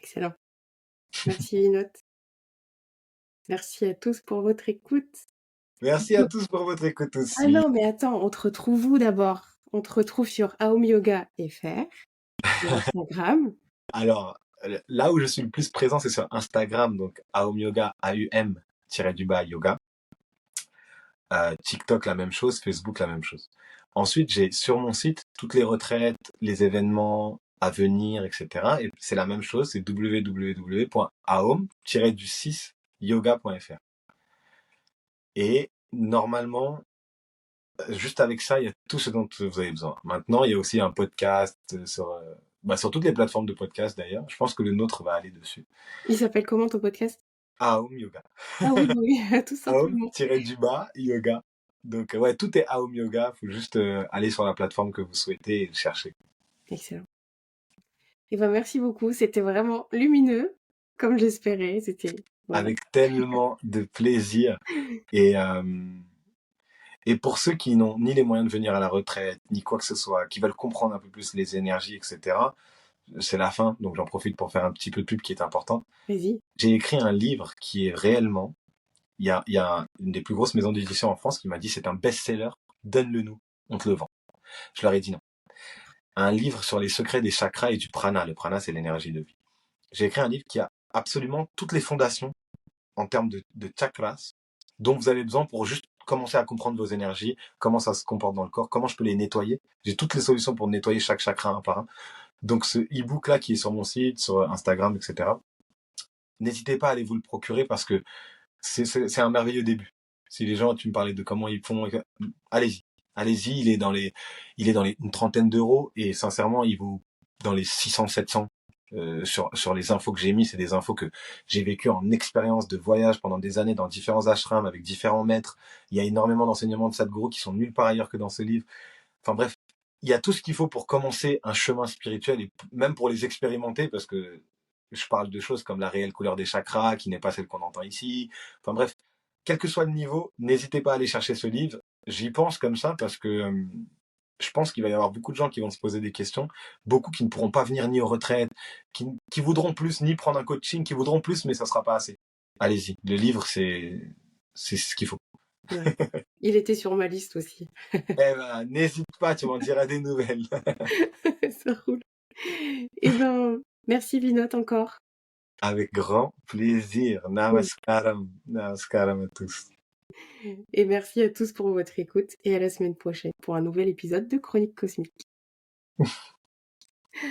Excellent. Merci Linotte. Merci à tous pour votre écoute. Merci à tous pour votre écoute Ah aussi. non, mais attends, on te retrouve où d'abord? On te retrouve sur Aum Yoga FR, sur Instagram. Alors, là où je suis le plus présent, c'est sur Instagram, donc Aum Yoga, AUM-yoga. TikTok, la même chose. Facebook, la même chose. Ensuite, j'ai sur mon site toutes les retraites, les événements à venir, etc. Et c'est la même chose, c'est www.aum-6yoga.fr. Et normalement, juste avec ça, il y a tout ce dont vous avez besoin. Maintenant, il y a aussi un podcast sur toutes les plateformes de podcast d'ailleurs. Je pense que le nôtre va aller dessus. Il s'appelle comment ton podcast? Aum Yoga. Ah oui, bah oui, tout simplement. Aum-du-bas yoga. Donc ouais, tout est Aum Yoga. Faut juste aller sur la plateforme que vous souhaitez et le chercher. Excellent. Et ben merci beaucoup, c'était vraiment lumineux, comme j'espérais. C'était voilà. Avec tellement de plaisir. Et, euh, et pour ceux qui n'ont ni les moyens de venir à la retraite, ni quoi que ce soit, qui veulent comprendre un peu plus les énergies, etc., c'est la fin, donc j'en profite pour faire un petit peu de pub qui est important. Vas-y. J'ai écrit un livre qui est réellement, il y a une des plus grosses maisons d'édition en France qui m'a dit c'est un best-seller, donne-le nous, on te le vend. Je leur ai dit non. Un livre sur les secrets des chakras et du prana. Le prana, c'est l'énergie de vie. J'ai écrit un livre qui a absolument toutes les fondations en termes de chakras dont vous avez besoin pour juste commencer à comprendre vos énergies, comment ça se comporte dans le corps, comment je peux les nettoyer. J'ai toutes les solutions pour nettoyer chaque chakra un par un. Donc ce e-book là qui est sur mon site, sur Instagram, etc. N'hésitez pas à aller vous le procurer parce que c'est un merveilleux début. Si les gens, tu me parlais de comment ils font, allez-y. Allez-y, il est dans une trentaine d'euros et sincèrement, il vaut dans les 600, 700 sur les infos que j'ai mis. C'est des infos que j'ai vécues en expérience de voyage pendant des années dans différents ashrams avec différents maîtres. Il y a énormément d'enseignements de Sadhguru qui sont nulle part ailleurs que dans ce livre. Enfin bref, il y a tout ce qu'il faut pour commencer un chemin spirituel et même pour les expérimenter, parce que je parle de choses comme la réelle couleur des chakras, qui n'est pas celle qu'on entend ici. Enfin bref, quel que soit le niveau, n'hésitez pas à aller chercher ce livre. J'y pense comme ça parce que je pense qu'il va y avoir beaucoup de gens qui vont se poser des questions, beaucoup qui ne pourront pas venir ni aux retraites, qui voudront plus, ni prendre un coaching, qui voudront plus, mais ça sera pas assez. Allez-y, le livre, c'est ce qu'il faut. Ouais. Il était sur ma liste aussi. Eh ben, n'hésite pas, tu m'en diras des nouvelles. Ça roule. Eh ben, merci Vinod encore. Avec grand plaisir. Namaskaram. Namaskaram à tous. Et merci à tous pour votre écoute et à la semaine prochaine pour un nouvel épisode de Chronique Cosmique.